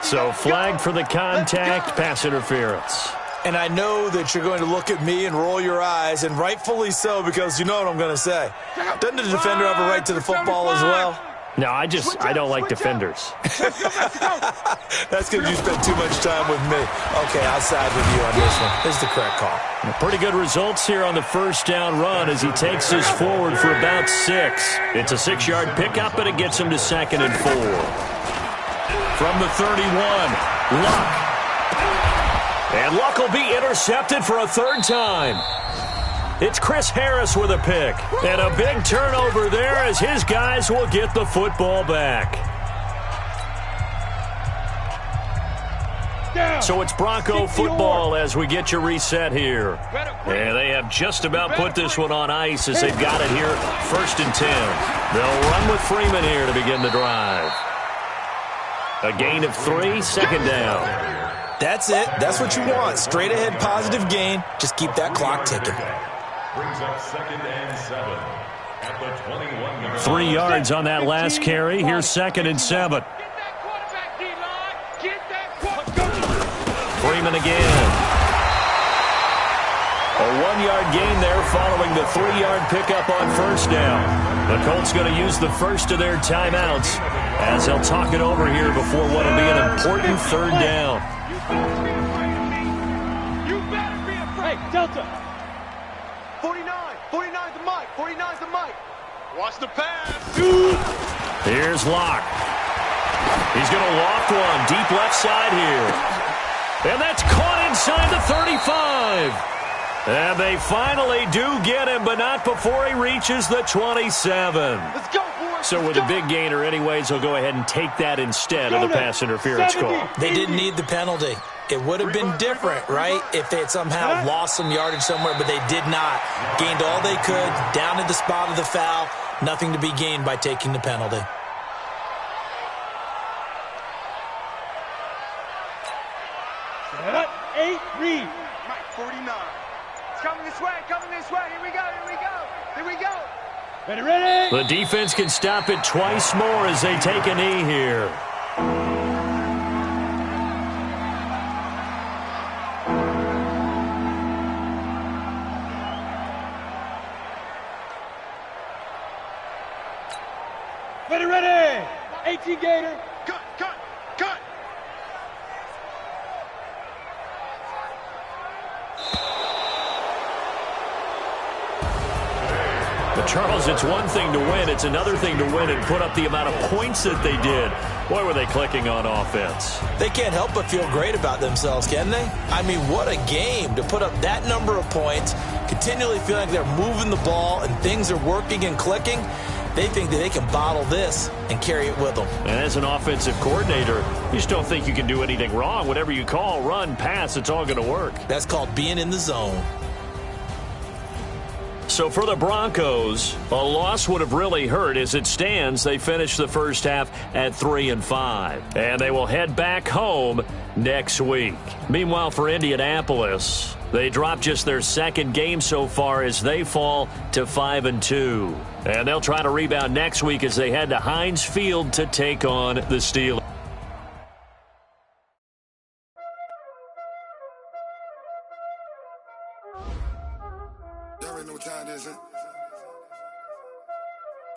So flag for the contact, pass interference. And I know that you're going to look at me and roll your eyes, and rightfully so, because you know what I'm going to say. Doesn't the defender have a right to the football as well? No, I don't like defenders. That's because you spent too much time with me. Okay, I'll side with you on this one. This is the correct call. Pretty good results here on the first down run as he takes us forward for about 6. It's a 6-yard pickup, and it gets him to 2nd and 4. From the 31, Luck. And Luck will be intercepted for a 3rd time. It's Chris Harris with a pick. And a big turnover there as his guys will get the football back. So it's Bronco football as we get your reset here. And they have just about put this one on ice as they've got it here, 1st and 10. They'll run with Freeman here to begin the drive. A gain of 3, 2nd down. That's it. That's what you want. Straight ahead positive gain. Just keep that clock ticking. Brings up 2nd and 7 at the 21-yard 3 yards on that last carry. Here's 2nd and 7. Freeman again. A 1-yard gain there following the 3-yard pickup on 1st down. The Colts going to use the first of their timeouts as they'll talk it over here before what will be an important 3rd down. You better be afraid. Hey, Delta. 49. 49's the mic. 49's the mic. Watch the pass. Here's Locke. He's going to loft one deep left side here. And that's caught inside the 35. And they finally do get him, but not before he reaches the 27. Let's go, boys. So with a big gainer anyways, they'll go ahead and take that instead of the pass interference call. They didn't need the penalty. It would have been different, right, if they had somehow lost some yardage somewhere, but they did not. Gained all they could, down at the spot of the foul. Nothing to be gained by taking the penalty. Set up, 8, read. Mike, 49. It's coming this way, Here we go, here we go. Here we go. Ready, ready. The defense can stop it twice more as they take a knee here. Ready, ready. 18 Gator. Cut. But, Charles, it's one thing to win. It's another thing to win and put up the amount of points that they did. Boy, were they clicking on offense. They can't help but feel great about themselves, can they? I mean, what a game to put up that number of points, continually feeling like they're moving the ball and things are working and clicking. They think that they can bottle this and carry it with them. And as an offensive coordinator, you just don't think you can do anything wrong. Whatever you call, run, pass, it's all going to work. That's called being in the zone. So for the Broncos, a loss would have really hurt. As it stands, they finished the first half at 3-5. And they will head back home next week. Meanwhile, for Indianapolis, they dropped just their second game so far as they fall to 5-2. And they'll try to rebound next week as they head to Heinz Field to take on the Steelers. Y'all already know what time it is, huh?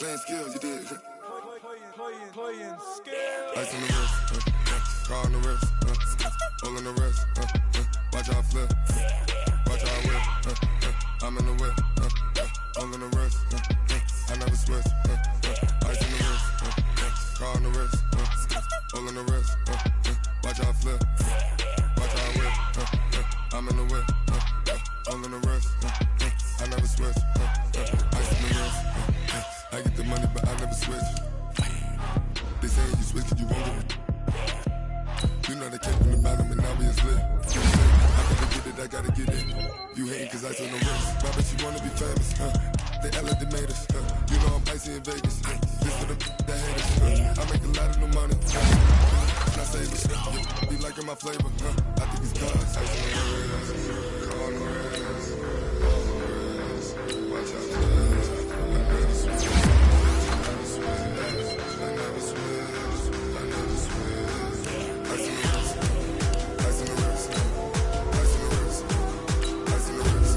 Playing skills, you did. Playing skills. Ice on the wrist, car on the wrist, hole in the wrist, watch out flip, watch out whip, I'm in the whip, hole in the wrist, I never switch, ice on the wrist, car on the wrist, hole in the wrist, watch out flip, watch out whip, I'm in the whip, hole in the wrist, I never switch, ice on the wrist, I get the money but I never switch. They say you switch cause you won't get it. You know they came from the bottom and now we is lit. I gotta get it, I gotta get it. You hating cause ice on the wrist. Why bet you wanna be famous, They elevated us, You know I'm icy in Vegas, This for the that hate us, I make a lot of new money, and I save it, Be liking my flavor, I think it's cause ice on the wrist, on the wrist, on the wrist. Watch out, I never switch, I never switch, I never switch, I never switch. Ice on the wrist, ice on the wrist, ice on the wrist, ice on the wrist, ice on the wrist.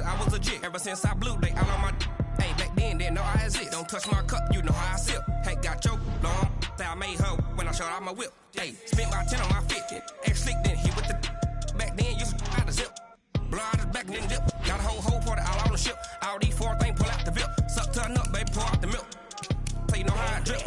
I was legit ever since I blew they all on my hey back then didn't know I exist. Don't touch my cup, you know how I sip. Hey, got choked long that I made her when I showed out my whip. Hey, spent about 10 on my 50. Ex slick then hit with the back then used to out the zip. Blow out his back then dip. Got a whole party all on the ship. All these four things pull out the VIP. Suck to a nut, baby, pour out the milk. So you know how I drip.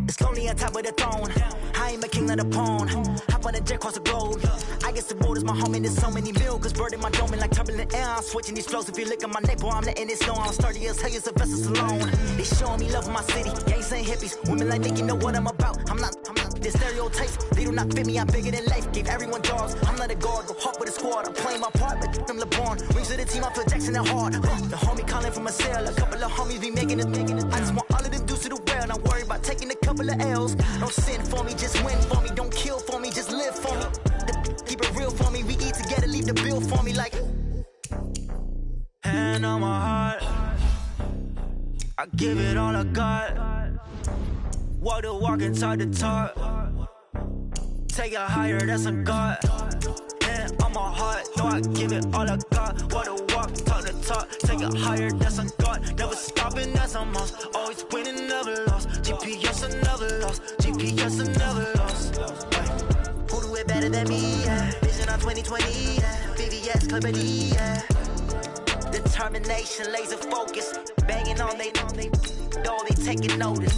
It's lonely on top of the throne. I ain't a king of the pawn. Hop on a jet across the globe. I guess the road is my home and there's so many mil. Cause bird in my dome and like turbulent air. I'm switching these flows. If you look at my neck, boy, I'm letting it snow. I'm sturdy as hell, it's a vessel alone. They showing me love in my city. Gangs and hippies. Women like Nick, you know what I'm about. I'm not the stereotypes. They do not fit me. I'm bigger than life. Gave everyone dogs. I'm not a guard. Go hard with a squad. I'm playing my part, but them LeBron. Rings to the team, I feel Jackson and hard. The homie calling from a cell. A couple of homies be making it. I just want all of them dudes to the well. Not worry about taking a couple of L's. Don't sin for me, just win for me. Don't kill for me, just live for me. Keep it real for me. We eat together, leave the bill for me like. Hand on my heart, I give it all I got. Walk the walk and talk the talk. Take it higher, that's a God. Hand on my heart, no, I give it all I got. Walk the walk, talk the talk. Take it higher, that's a God. Never stopping, that's a must. Always winning, never lost. GPS, I never lost. GPS, I never lost. Who do it better than me? Yeah. Vision on 2020. Yeah. VVS, Clippity. Yeah. Determination, laser focus. Banging on they taking notice.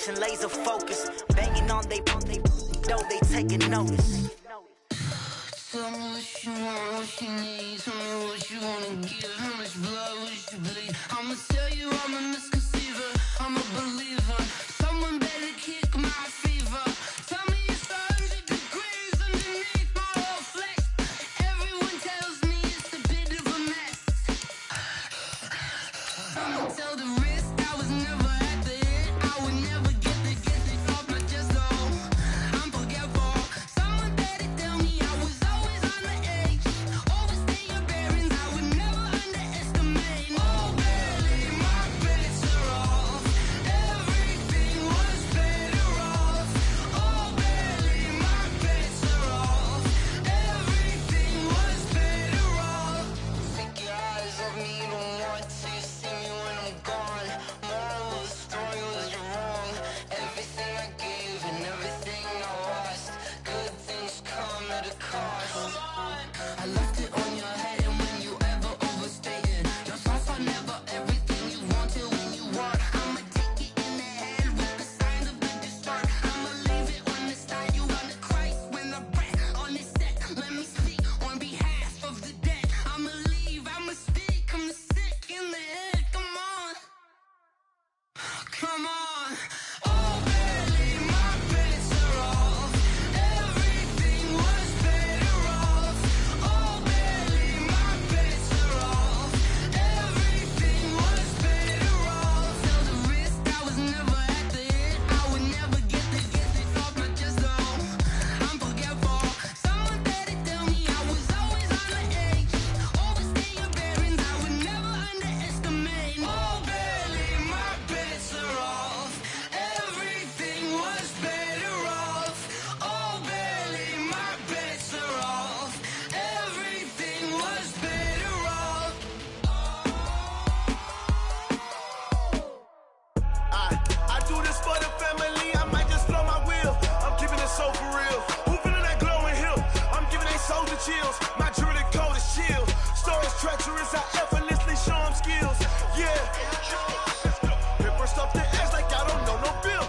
concentration, laser focus. Banging on they though they taking notice. Tell me what you want, what you need. Tell me what you wanna give. How much blood would you bleed? I'ma tell you I'm a misconceiver. I'm a believer. Someone better kick my fever. Tell me it's 100 degrees underneath my whole flesh. Everyone tells me it's a bit of a mess. I'ma tell the risk I was never at the end. I would never get the off my chest though. I'm forgetful. Someone better tell me I was always on the edge. Overstay your bearings, I would never underestimate. Oh barely, my bets are off. Everything was better off. Oh barely, my bets are off. Everything was better off. Take your eyes off me, don't want to see me when I'm gone. Moral of the story was you're wrong. Everything I gave and everything I lost. Good things come at a cost. I left it on your head, and when you ever overstay it, your thoughts are never everything you wanted when you want. I'ma take it in the head with the signs of the distort. I'ma leave it on the side. You on the Christ when the breath on this set. Let me speak on behalf of the dead. I'ma leave, I'ma speak. I'm the sick in the head. Come on, come on. Oh, barely, my bets are off. Everything was better off. Oh, barely, my bets are off. Everything was better off. Tell the risk I was never at the end. I would never get the off my chest though. I'm forgetful. Someone better tell me I was always on the edge. Overstay your bearings, I would never underestimate. Oh, barely, my bets are off. Everything was better off. Oh, barely, my bets are off. Everything was better off. I do this for the family, I might just blow my wheel. I'm keeping it so for real. Who feeling that glowing hill? I'm giving they soldier chills. My jewelry coat is chill. Stories treacherous, I effortlessly show them skills. Yeah. Paper stuff the edge like I don't know no bill.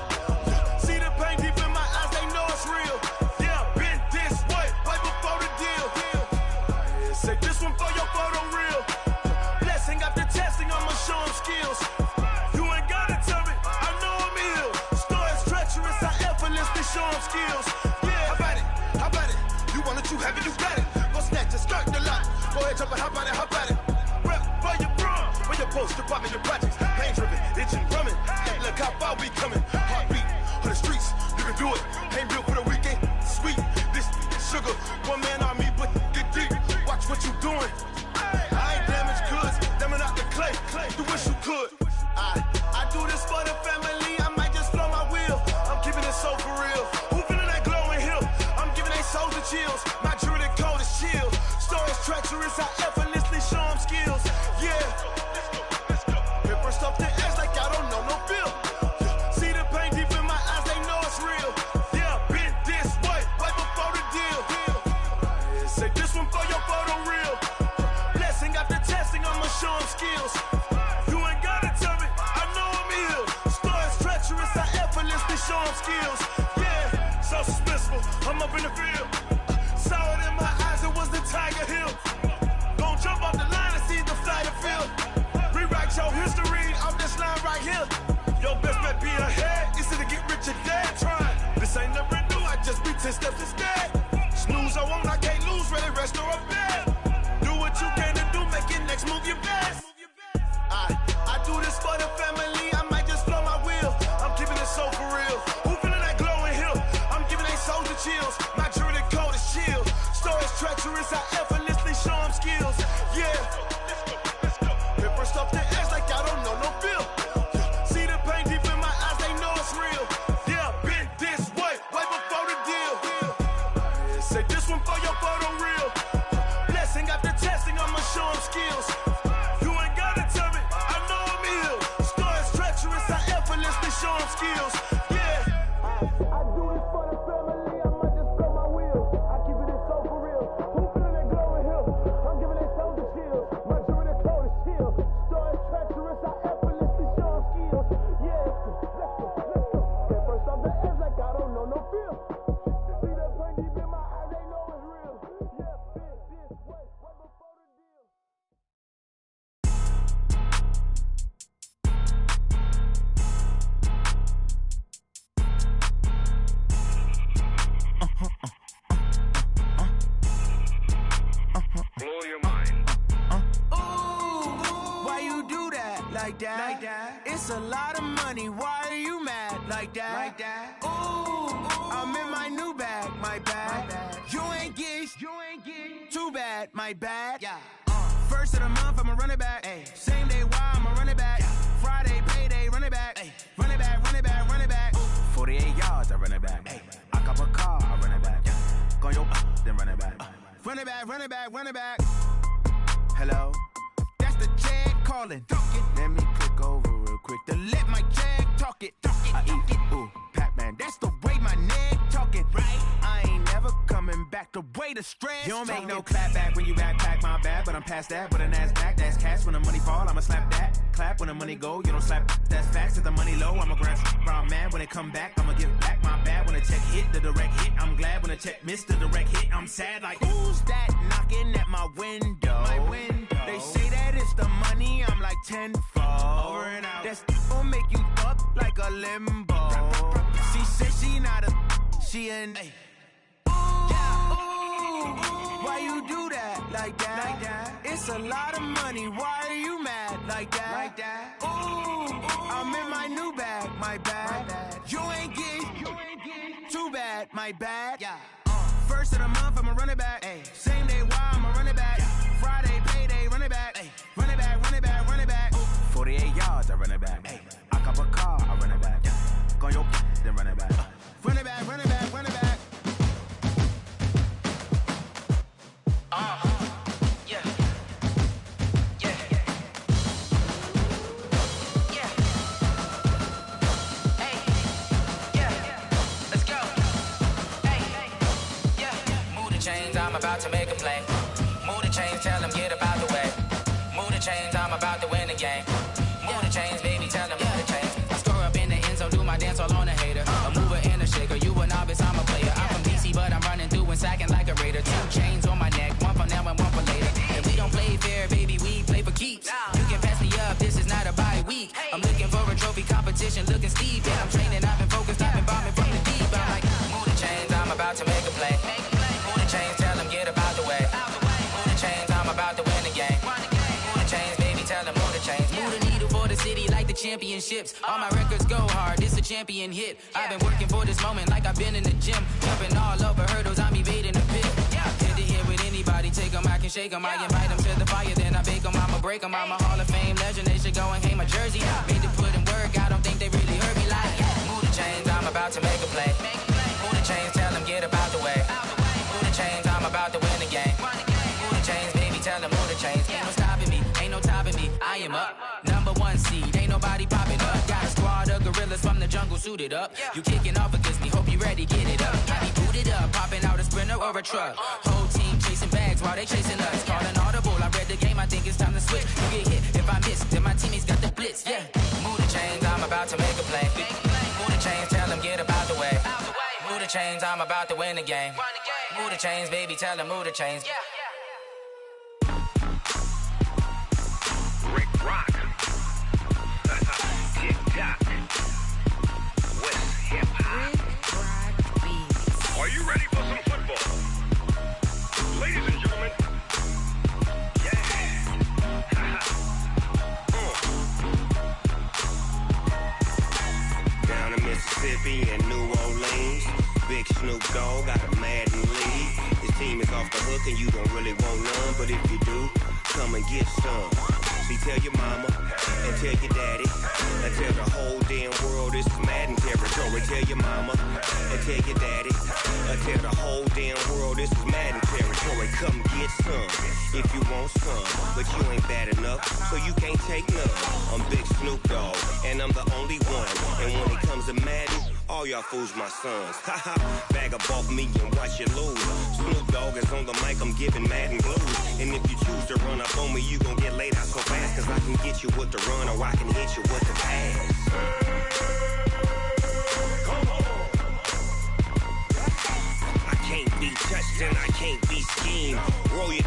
See the pain deep in my eyes, they know it's real. Yeah, been this way, right before the deal. Say this one for your photo reel. Blessing after testing, I'ma show them skills. You ain't gotta tell me, I know I'm ill. Stories treacherous, I effortlessly show them skills. Yeah, how about it? How about it? You want it, you have it, you got it. Go snatch it, skirt the lot. Go ahead, jump it, how about it? How about it? Rep for your bro, for your post, your pop, and your projects. Pain driven, itching, drumming. Look how far we coming. Heartbeat on the streets, you can do it. Ain't real for the weekend, sweet. This sugar, one man army, but get deep. Watch what you doing. I ain't damaged goods, damn it out the clay. You wish you could. I do this for the family, I might just blow my wheel. I'm keeping it so for real. Who feeling that glowing hill? I'm giving they soldier chills. My jewelry coat is chill. Stories treacherous, I effortlessly show them skills. Yeah. Paper stuff the edge like I don't know no bill. See the pain deep in my eyes, they know it's real. Yeah, been this way, right before the deal. Say this one for your photo reel. Blessing after testing, I'ma show them skills. You ain't gotta tell me, I know I'm ill. Stories treacherous, I effortlessly show them skills. Yeah, so suspenseful, I'm up in the field. Saw it in my eyes, it was the Tiger Hill. Gon' jump off the line and see the flight of field. Rewrite your history off this line right here. Your best bet be ahead, easy to get rich or dead trying. This ain't never new, I just be 10 steps instead. Snooze I won't, I can't lose, ready, rest or a bed. Do what you can to do, make your next move your best. I do this for the family, I might just blow my wheel. I'm keeping it so for real. Who feeling that glowing hill? I'm giving they soldier chills. My jewelry coat is chill. Stories treacherous, I effortlessly show them skills. Yeah. Paper stuff the edge like I don't know no bill. See the pain deep in my eyes, they know it's real. Yeah, been this way, right before the deal. Say this one for your photo reel. Blessing after testing, I'ma show them skills. You ain't gotta tell me, I know I'm ill. Stories treacherous, I effortlessly show them skills. Yeah. I do this for the family, I might just blow my wheel. I keep it so for real. Who feeling that glowing hill? I'm giving they soldier chills. My jewelry coat is chill. Stories treacherous, I effortlessly show them skills. Yeah, let's go, let's go. like that. It's a lot of money, why are you mad like that? Ooh, I'm in my new bag, my bad. You ain't get too bad, my bad. First of the month, I'ma run it back. Same day, why I'ma run it back. Friday, payday, run it back. Run it back, run it back, run it back. 48 yards, I run it back. I cop a car, I run it back. Go your then run it back. Run it back, run it back, run it back. Hello? That's the jag calling. Let me click over real quick to let my jag talk it. I eat it, ooh, Pac-Man. That's the way my neck talking. Right? I ain't never coming back the way the stress. You don't make no clap back when you backpack my bad, but I'm past that. But an ass back, that's cash. When the money fall, I'ma slap that. Clap when the money go, you don't slap. That's facts. If the money low, I'ma grab brown man. When it come back, I'ma give back my bad. When the check hit, the direct hit. I'm glad when the check missed the direct hit. I'm sad like, who's that knocking at my window? My window. They say that it's the money, I'm like tenfold. Over and out. That's gon' make you up like a limbo. She said she not a, she an. Why you do that like that? It's a lot of money, why are you mad like that? Ooh, I'm in my new bag, my bad. You ain't get too bad, my bad. First of the month, I'ma run it back. Same day, why I'ma run it back. Friday, payday, run it back. Run it back, run it back, run it back. 48 yards, I run it back. I cop a car, I run it back. Go your then run it back. Run it back, run it back, run it back. I'm about to make a play. Move the chains, tell them get up out the way. Move the chains, I'm about to win the game. Move the chains, baby, tell them move the chains. I score up in the end zone, do my dance all on a hater. A mover and a shaker, you a novice, I'm a player. I'm from DC, but I'm running through and sacking like a raider. 2 chains on my neck, one for now and one for later. And we don't play fair, baby, we play for keeps. You can pass me up, this is not a bye week. I'm looking for a trophy competition, looking steep. And I'm training, I've been focused, I've been bombing from the deep. I'm like, move the chains, I'm about to make a play. Move the chains, tell them get up out the way. Move the chains, I'm about to win the game. Move the chains, baby, tell them move the chains. Move the needle for the city like the championships. All my records go hard, this a champion hit. I've been working for this moment like I've been in the gym. Jumping all over hurdles, I'm evading the pit. Hit to hit with anybody, take them, I can shake them. I invite them to the fire, then I bake them, I'ma break them. I'm a Hall of Fame legend, they should go and hang my jersey. Made to put in work, I don't think they really heard me like. Move the chains, I'm about to make a play. Move the chains, tell them get up out the way. Move the chains, I'm about to win the game. Move the chains, baby, tell them move the chains. Ain't no stopping me, ain't no topping me. I am up, #1 seed, ain't nobody popping up. Got a squad of gorillas from the jungle suited up. You kicking off against me, hope you ready, get it up. I be booted up, popping out a Sprinter or a truck. Whole team chasing bags while they chasing us. Calling audible, I read the game, I think it's time to switch. You get hit, if I miss, then my teammates got the blitz, yeah. Move the chains, I'm about to make a play. Move the chains, tell them get up out the way. Move the chains, I'm about to win the game. Move the chains, baby, tell them move the chains. Rick Rock. TikTok. West Hip Hop. Are you ready for some football? Ladies and gentlemen. Yeah. Down in Mississippi and New Orleans, Big Snoop Dogg got a Madden league. His team is off the hook and you don't really want none, but if you do, come and get some. See, tell your mama and tell your daddy and tell the whole damn world this is Madden territory. Tell your mama and tell your daddy and tell the whole damn world this is Madden territory. Come get some if you want some, but you ain't bad enough, so you can't take none. I'm Big Snoop Dogg and I'm the only one. And when it comes to Madden, all y'all fools my sons. Haha, bag up off me and watch you lose. Snoop Dogg is on the mic, I'm giving Madden blues. And if you choose to run up on me, you gon' get laid out so fast. Cause I can get you with the run or I can hit you with the pass. Come on. I can't be touched and I can't be schemed. Roll it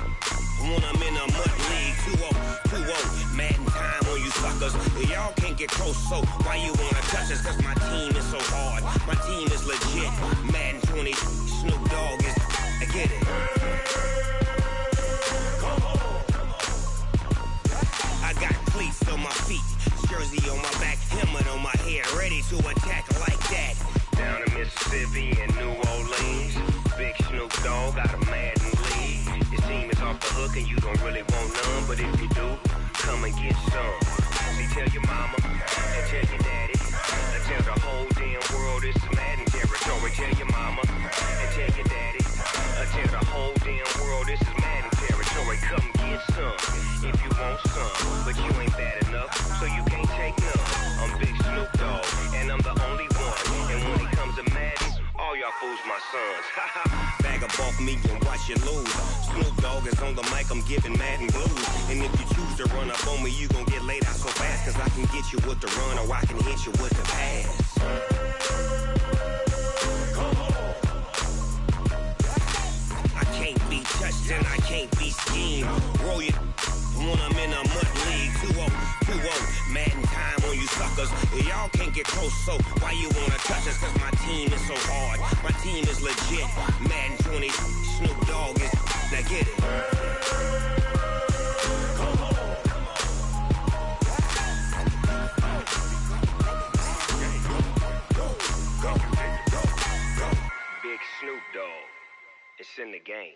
when I'm in a mud league. 2-0, Madden time on you suckers. Y'all can't get close, so why you wanna touch us? Cause my team is so hard, my team is legit. Madden 20, Snoop Dogg is, I get it. Come on. I got cleats on my feet, jersey on my back, helmet on my head, ready to attack like that. Down in Mississippi and New Orleans, Big Snoop Dogg got a mad in league. His team is off the hook and you don't really want none, but if you do, come and get some. See, tell your mama and tell your daddy, and tell the whole damn world it's Madden territory. Tell your mama and tell your daddy, and tell the whole damn world this is Madden territory. Come get some if you want some, but you ain't bad enough, so you can't take none. I'm Big Snoop Dogg, and I'm the only one. And when it comes to Madden, all y'all fools my sons. Bag up off me and watch you lose. Snoop Dogg is on the mic, I'm giving Madden blues. And if you choose to run up on me, you gon' get laid out so fast. Cause I can get you with the run or I can hit you with the pass. I can't be touched and I can't be schemed. Roll you when I'm in a mud league. 2-0, Madden time on you suckers. Y'all can't get close, so why you wanna touch us? Cause my team is so hard, my team is legit. Madden 20, Snoop Dogg is, now get it. Big Snoop Dogg, it's in the game.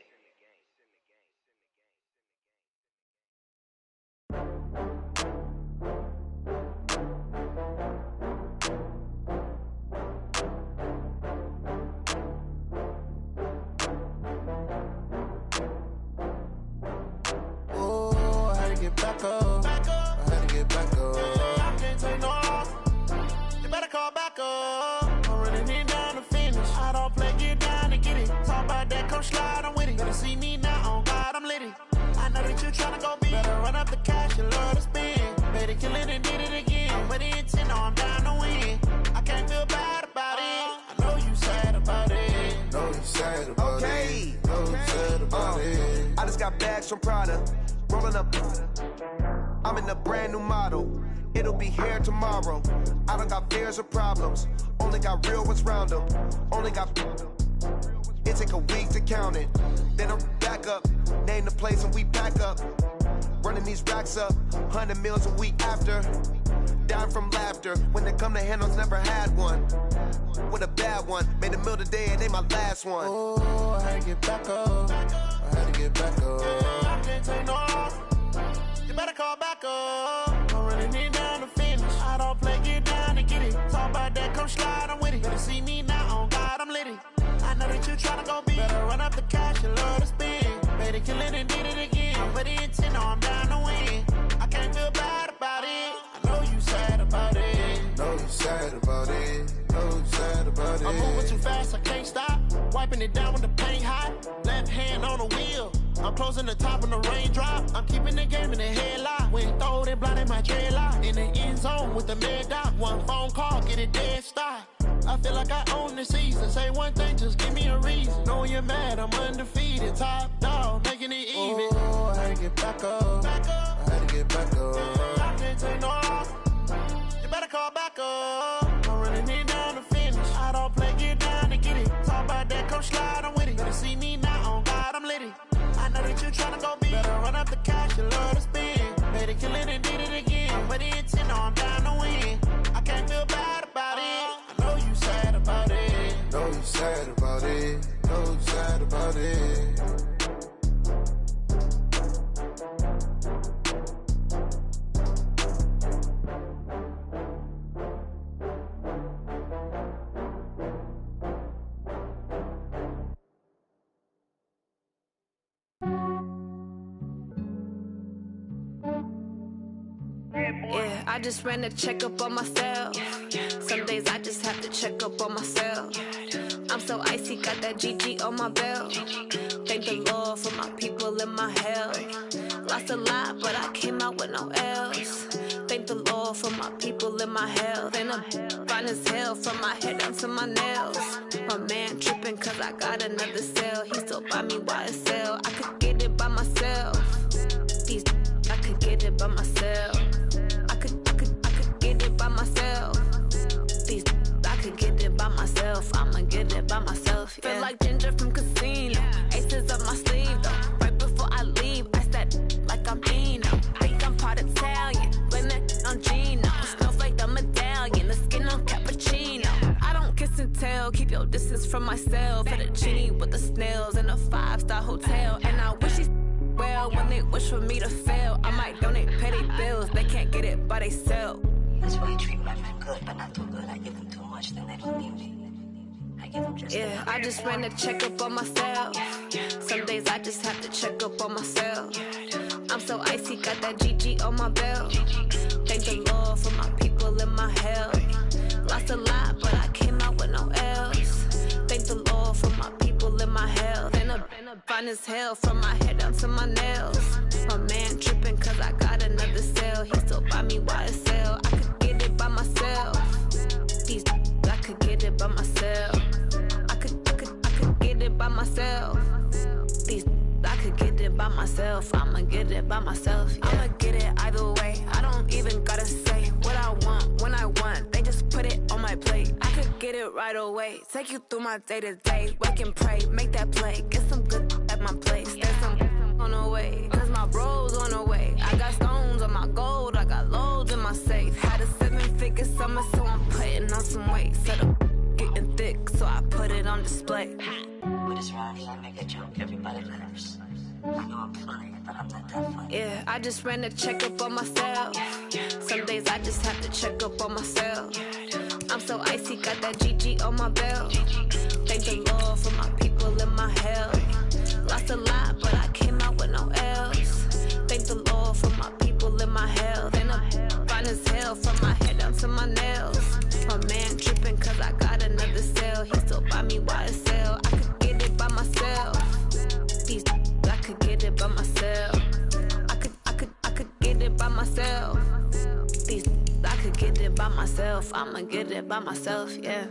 Back up. I had to get back up. I can't take no loss. You better call back up. I'm running it down to finish. I don't play, get down and get it. Talk about that, come slide, I'm with it. Better see me now, on God, I'm litty. I know that you tryna go big. Better run up the cash, you love to spend. Better kill it and did it again. I'm with the intent, no, I'm down to win. I can't feel bad about it. I know you sad about it. Know you sad about it. Know you sad about it. I just got bags from Prada. Rolling up, I'm in a brand new model. It'll be here tomorrow. I don't got fears or problems. Only got real ones round them. Only got. It take a week to count it. Then I'm back up. Name the place and we pack up. Running these racks up. 100 meals a week after. Down from laughter. When they come to handles, never had one. With a bad one. Made a meal today and ain't my last one. Oh, I had to get back up. I had to get back up. I can't take no loss. You better call back up. I'm running it down to finish. I don't play, get down and get it. Talk about that, come slide, I'm with it. Better see me now, on God, I'm litty. I know that you tryna go big. Better run up the cash, you love to spend. Better kill it and did it again. I'm with the intent, no, I'm down to win. I can't feel bad about it. I know you sad about it. Know you sad about it. Know you sad about it. I'm moving too fast, I can't stop. Wiping it down with the paint hot. Left hand on the wheel. I'm closing the top when the raindrop. I'm keeping the game in the headlock. When throw it blind in my dreadlock. In the end zone with the mad dot. One phone call, get it dead stop. I feel like I own the season. Say one thing, just give me a reason. Knowing you're mad, I'm undefeated. Top dog, making it even. Oh, I had to get back up. I had to get back up. I can't take no loss. You better call back up. I'm running it down to finish. I don't play, get down and get it. Talk about that, come slide, I'm with it. Better see me now, on God, I'm litty. I know that you tryna go big. Better run up the cash, you love to spend. Better kill it and did it again. I'm with the intent, no, I'm down to win. I can't feel bad about it. I know you sad about it. Know you sad about it. Know you sad about it. Yeah, I just ran a checkup on myself. Some days I just have to check up on myself. I'm so icy, got that GG on my belt. Thank the Lord for my people in my health. Lost a lot, but I came out with no else. Thank the Lord for my people in my health. And I'm fine as hell from my head down to my nails. My man tripping cause I got another cell. He still buy me YSL. I could get it by myself. These I could get it by myself. I could get it by myself. These I could get it by myself. I'ma get it by myself. Yeah. Feel like Ginger from Casino. Aces up my sleeve though. Right before I leave, I said like I'm Dino. Think I'm part Italian, blame it on Gino. This is from myself, for the genie with the snails in a 5-star hotel. And I wish he well when they wish for me to fail. I might donate petty bills, they can't get it by they sell. That's why I treat my men good, but not too good. I give them too much, then they don't need me. I give them just yeah, I just ran a checkup on myself. Some days I just have to check up on myself. I'm so icy, got that GG on my belt. Thank the Lord for my people in my hell. Lost a lot, but I came out with no L's. Thank the Lord for my people in my hell. Then I'm fine as hell from my head down to my nails. My man tripping cause I got another cell. He still buy me YSL. I could get it by myself. These I could get it by myself. I could get it by myself. These I could get it by myself. I'ma get it by myself. Yeah. I'ma get it either way. I don't even gotta say what I want when I want. They just put it on my plate. I could get it right away. Take you through my day to day. Wake and pray, make that play. Get some good at my place. There's some on the way. Cause my bro's on the way. I got stones on my gold. I got loads in my safe. Had a 7-figure summer, so I'm putting on some weight. Set up getting thick, so I put it on display. With this rhyme, I make a joke, everybody laughs. I know I'm funny, but I'm not that funny. Yeah, I just ran a checkup on myself. Some days I just have to check up on myself. I'm so icy, got that GG on my belt. Thank the Lord for my people in my hell. Lost a lot, but I came out with no L's. Thank the Lord for my people in my hell. Then I'm fine as hell from my head down to my nails. My man tripping cause I got another cell. He still buy me YSL. I could get it by myself. These I could get it by myself. I could get it by myself. These I could get it by myself. I'ma get it by myself, yeah.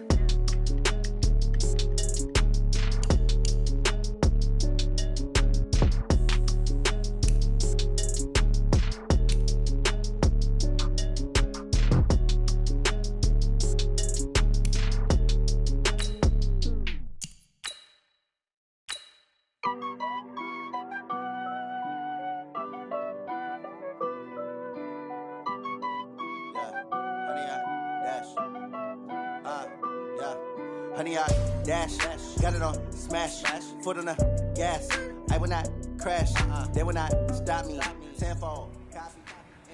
Honey, I dash, got it on smash, foot on the gas. I will not crash, they will not stop me. Tenfold.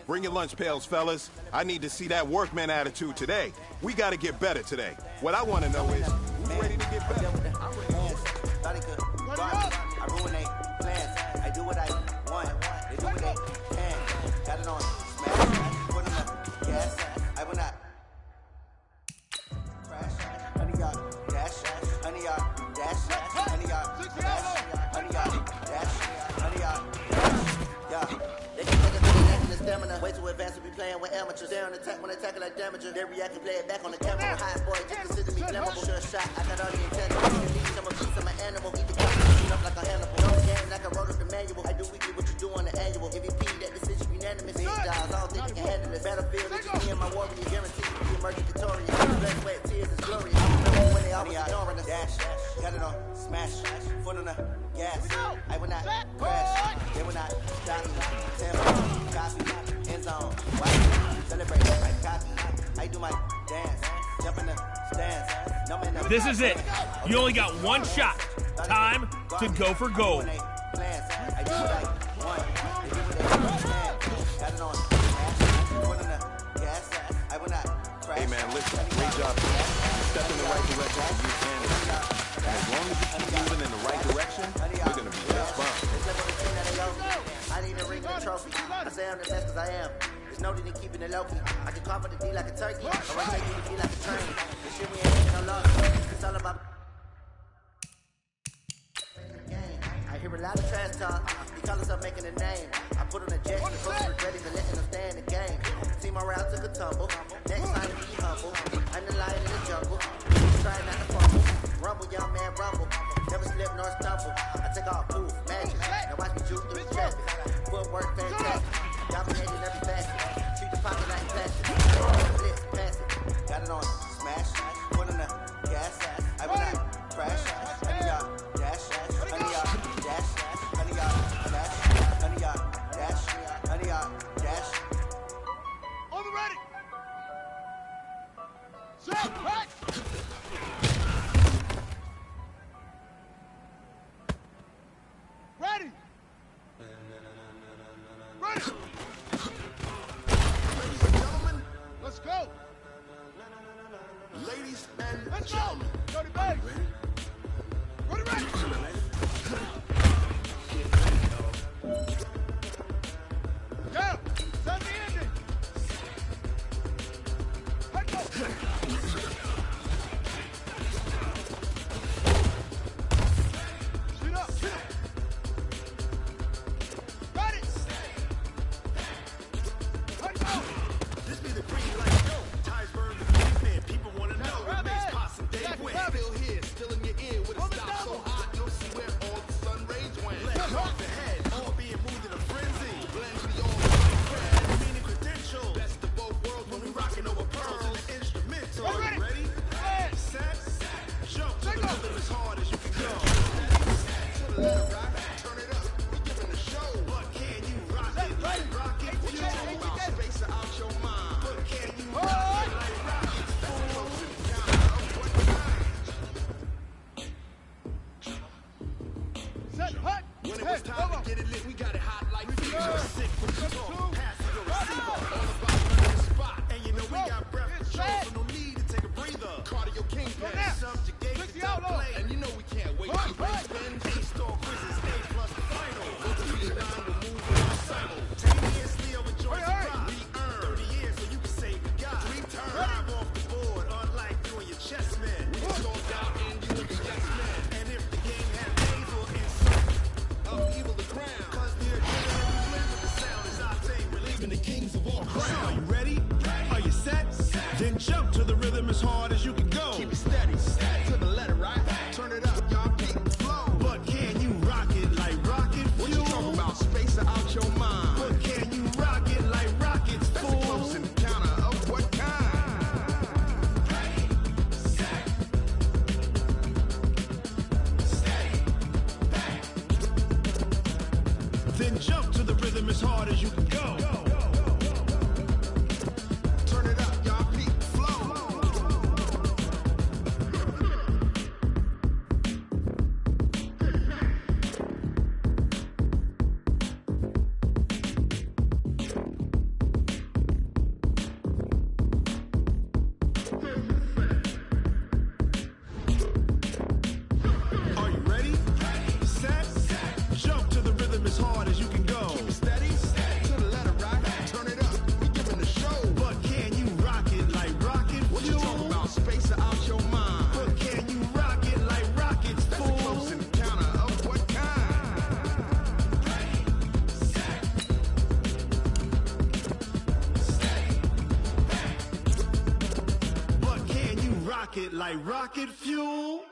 Bring your lunch pails, fellas. I need to see that workman attitude today. We got to get better today. What I want to know is, who's ready to get better? I ruin they plans. I do what I want. They do what they can. Got it on smash, foot on the gas. I will not crash. Honey, y'all dash. Honey, y'all dash. Honey, y'all dash. Honey, y'all dash. Honey, y'all dash. They can take a minute in the stamina. Way too advanced to be playing with amateurs. They're on attack when they tackle like damager. They react and play it back on the camera. Hot boy, just consider me flammable. Sure shot, I got all the intangible. I'm a piece of my animal. Eat the coffee, up like a Hannibal. No game, like I wrote up the manual. I do weekly what you do on the annual. MVP, that decision unanimous. Big dials, I don't think they can handle it. Battlefield, it's just me and my warrior. Guaranteed to be emerging victorious. Blood, sweat, tears is glorious. I remember when they always ignoring us. Dash, got it on smash, foot on the gas. I will not crash, they will not stop me. Tempo, copy, end zone, white, celebrate, right copy. I do my dance, jump in the stands. No man, no. This is it. You only got one shot. Time to go for gold. I do what I want. They do what they can. Got it on smash, foot on the gas. I will not crash. Hey man, listen, great job. Step in the right direction and you can. And as long as you keep moving in the right direction, we're going to be just fine. I need a ring and a trophy. I say I'm the best cause I am. There's no need in keeping it low-key. I can carve for the D like a turkey. Or I take you to be like a train. This shit we ain't making no love. It's all about... I hear a lot of trash talk. He call himself making a name. I put on a jet, the folks regret even letting them stay in the game. See my route took a tumble. Next time be humble. I'm the lion in the jungle. Try not to fumble. Rumble, young man, rumble. Never slip nor stumble. I take all proof, magic. Now watch me juke through the traffic. Footwork fantastic. Dominating every facet. Treat the pocket like plastic. Blitz, pass it. Got it on smash. Foot on the gas. I will not crash. Honey, y'all dash. Honey, y'all dash. Honey, y'all dash. Honey, y'all dash. Honey, y'all dash. On the ready. Set, right. When it was time to get it lit, we got it hot like fever. Sick from the talk, pass it to receiver. All about running the spot. And you know we got breath control, so no need to take a breather. Cardio kingpin, subjugate the top play. And you know we can't wait to spin. A-star quizzes, A plus the final. Go to the line, we'll move on simultaneously over joints and pride. We earn 30 years, so you can say we got 3 turns. Drive off the board, unlike you and your chess man. We can talk out and you and your yes man. And if the game had days or insult of evil the crown, cause the adrenaline blend with the sound is octane, relieving the kings of all crowns. Are you ready? Are you set? Then jump to the rhythm as hard as you can go. Keep it steady, to the letter, right? Turn it up, y'all keep it flow. But can you rock it like rocket fuel? What you talking about? Space out your mind. But can you rock it like rockets, fool? That's a close encounter of what kind? Then jump to the rhythm as hard as you can go. Turn it up, y'all peak flow. Are you ready? Set. Jump to the rhythm as hard as you can go. Keep it steady, to the letter, right? Turn it up, we giving the show. But can you rock it like rocket fuel? What you talking about? Space out your mind. But can you rock it like rockets, fool? That's a close encounter of what kind? But can you rock it like rocket fuel?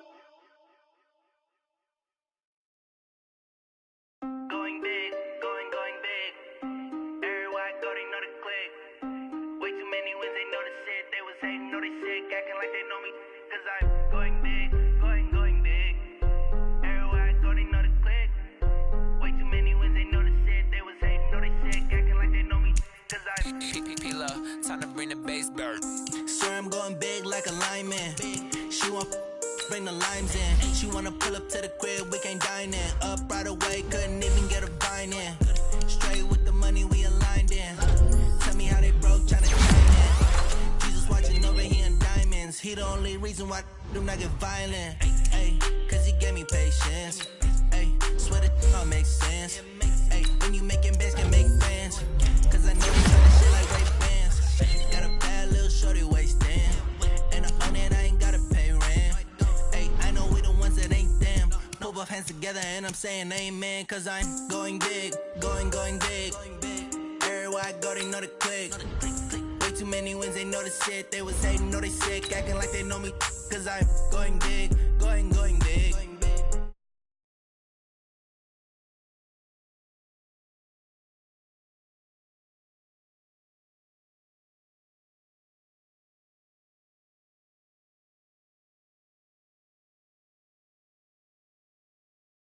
Going big, going big. Everywhere I go, they know the click. Way too many wins, they know the shit. They was hating, know they sick, acting like they know me. Cause I'm going big, going big. Everywhere I go, they know the click. Way too many wins, they know the shit. They was hating, know they sick, acting like they know me. Cause I'm P-Lo, time to bring the bass bird. Sir, I'm going big like a lineman. She want bring the limes in. She wanna pull up to the crib, we can't dine in. Up right away, couldn't even get a vine in. Straight with the money we aligned in. Tell me how they broke, tryna climb in. Jesus watching over here in diamonds. He the only reason why do not get violent. Ay, cause he gave me patience. Ay, swear that all makes sense. Ay, when you making bands, can make friends. Cause I know they tryna shit like Ray Bans. Got a bad little shorty wasting. And I own it, I ain't gotta pay rent. Ay, I know we the ones that ain't them. Pull both hands together and I'm saying amen. Cause I'm going big, going big. Everywhere I go, they know the click. Way too many wins, they know the shit. They was hating, know they sick, acting like they know me. Cause I'm going big, going big.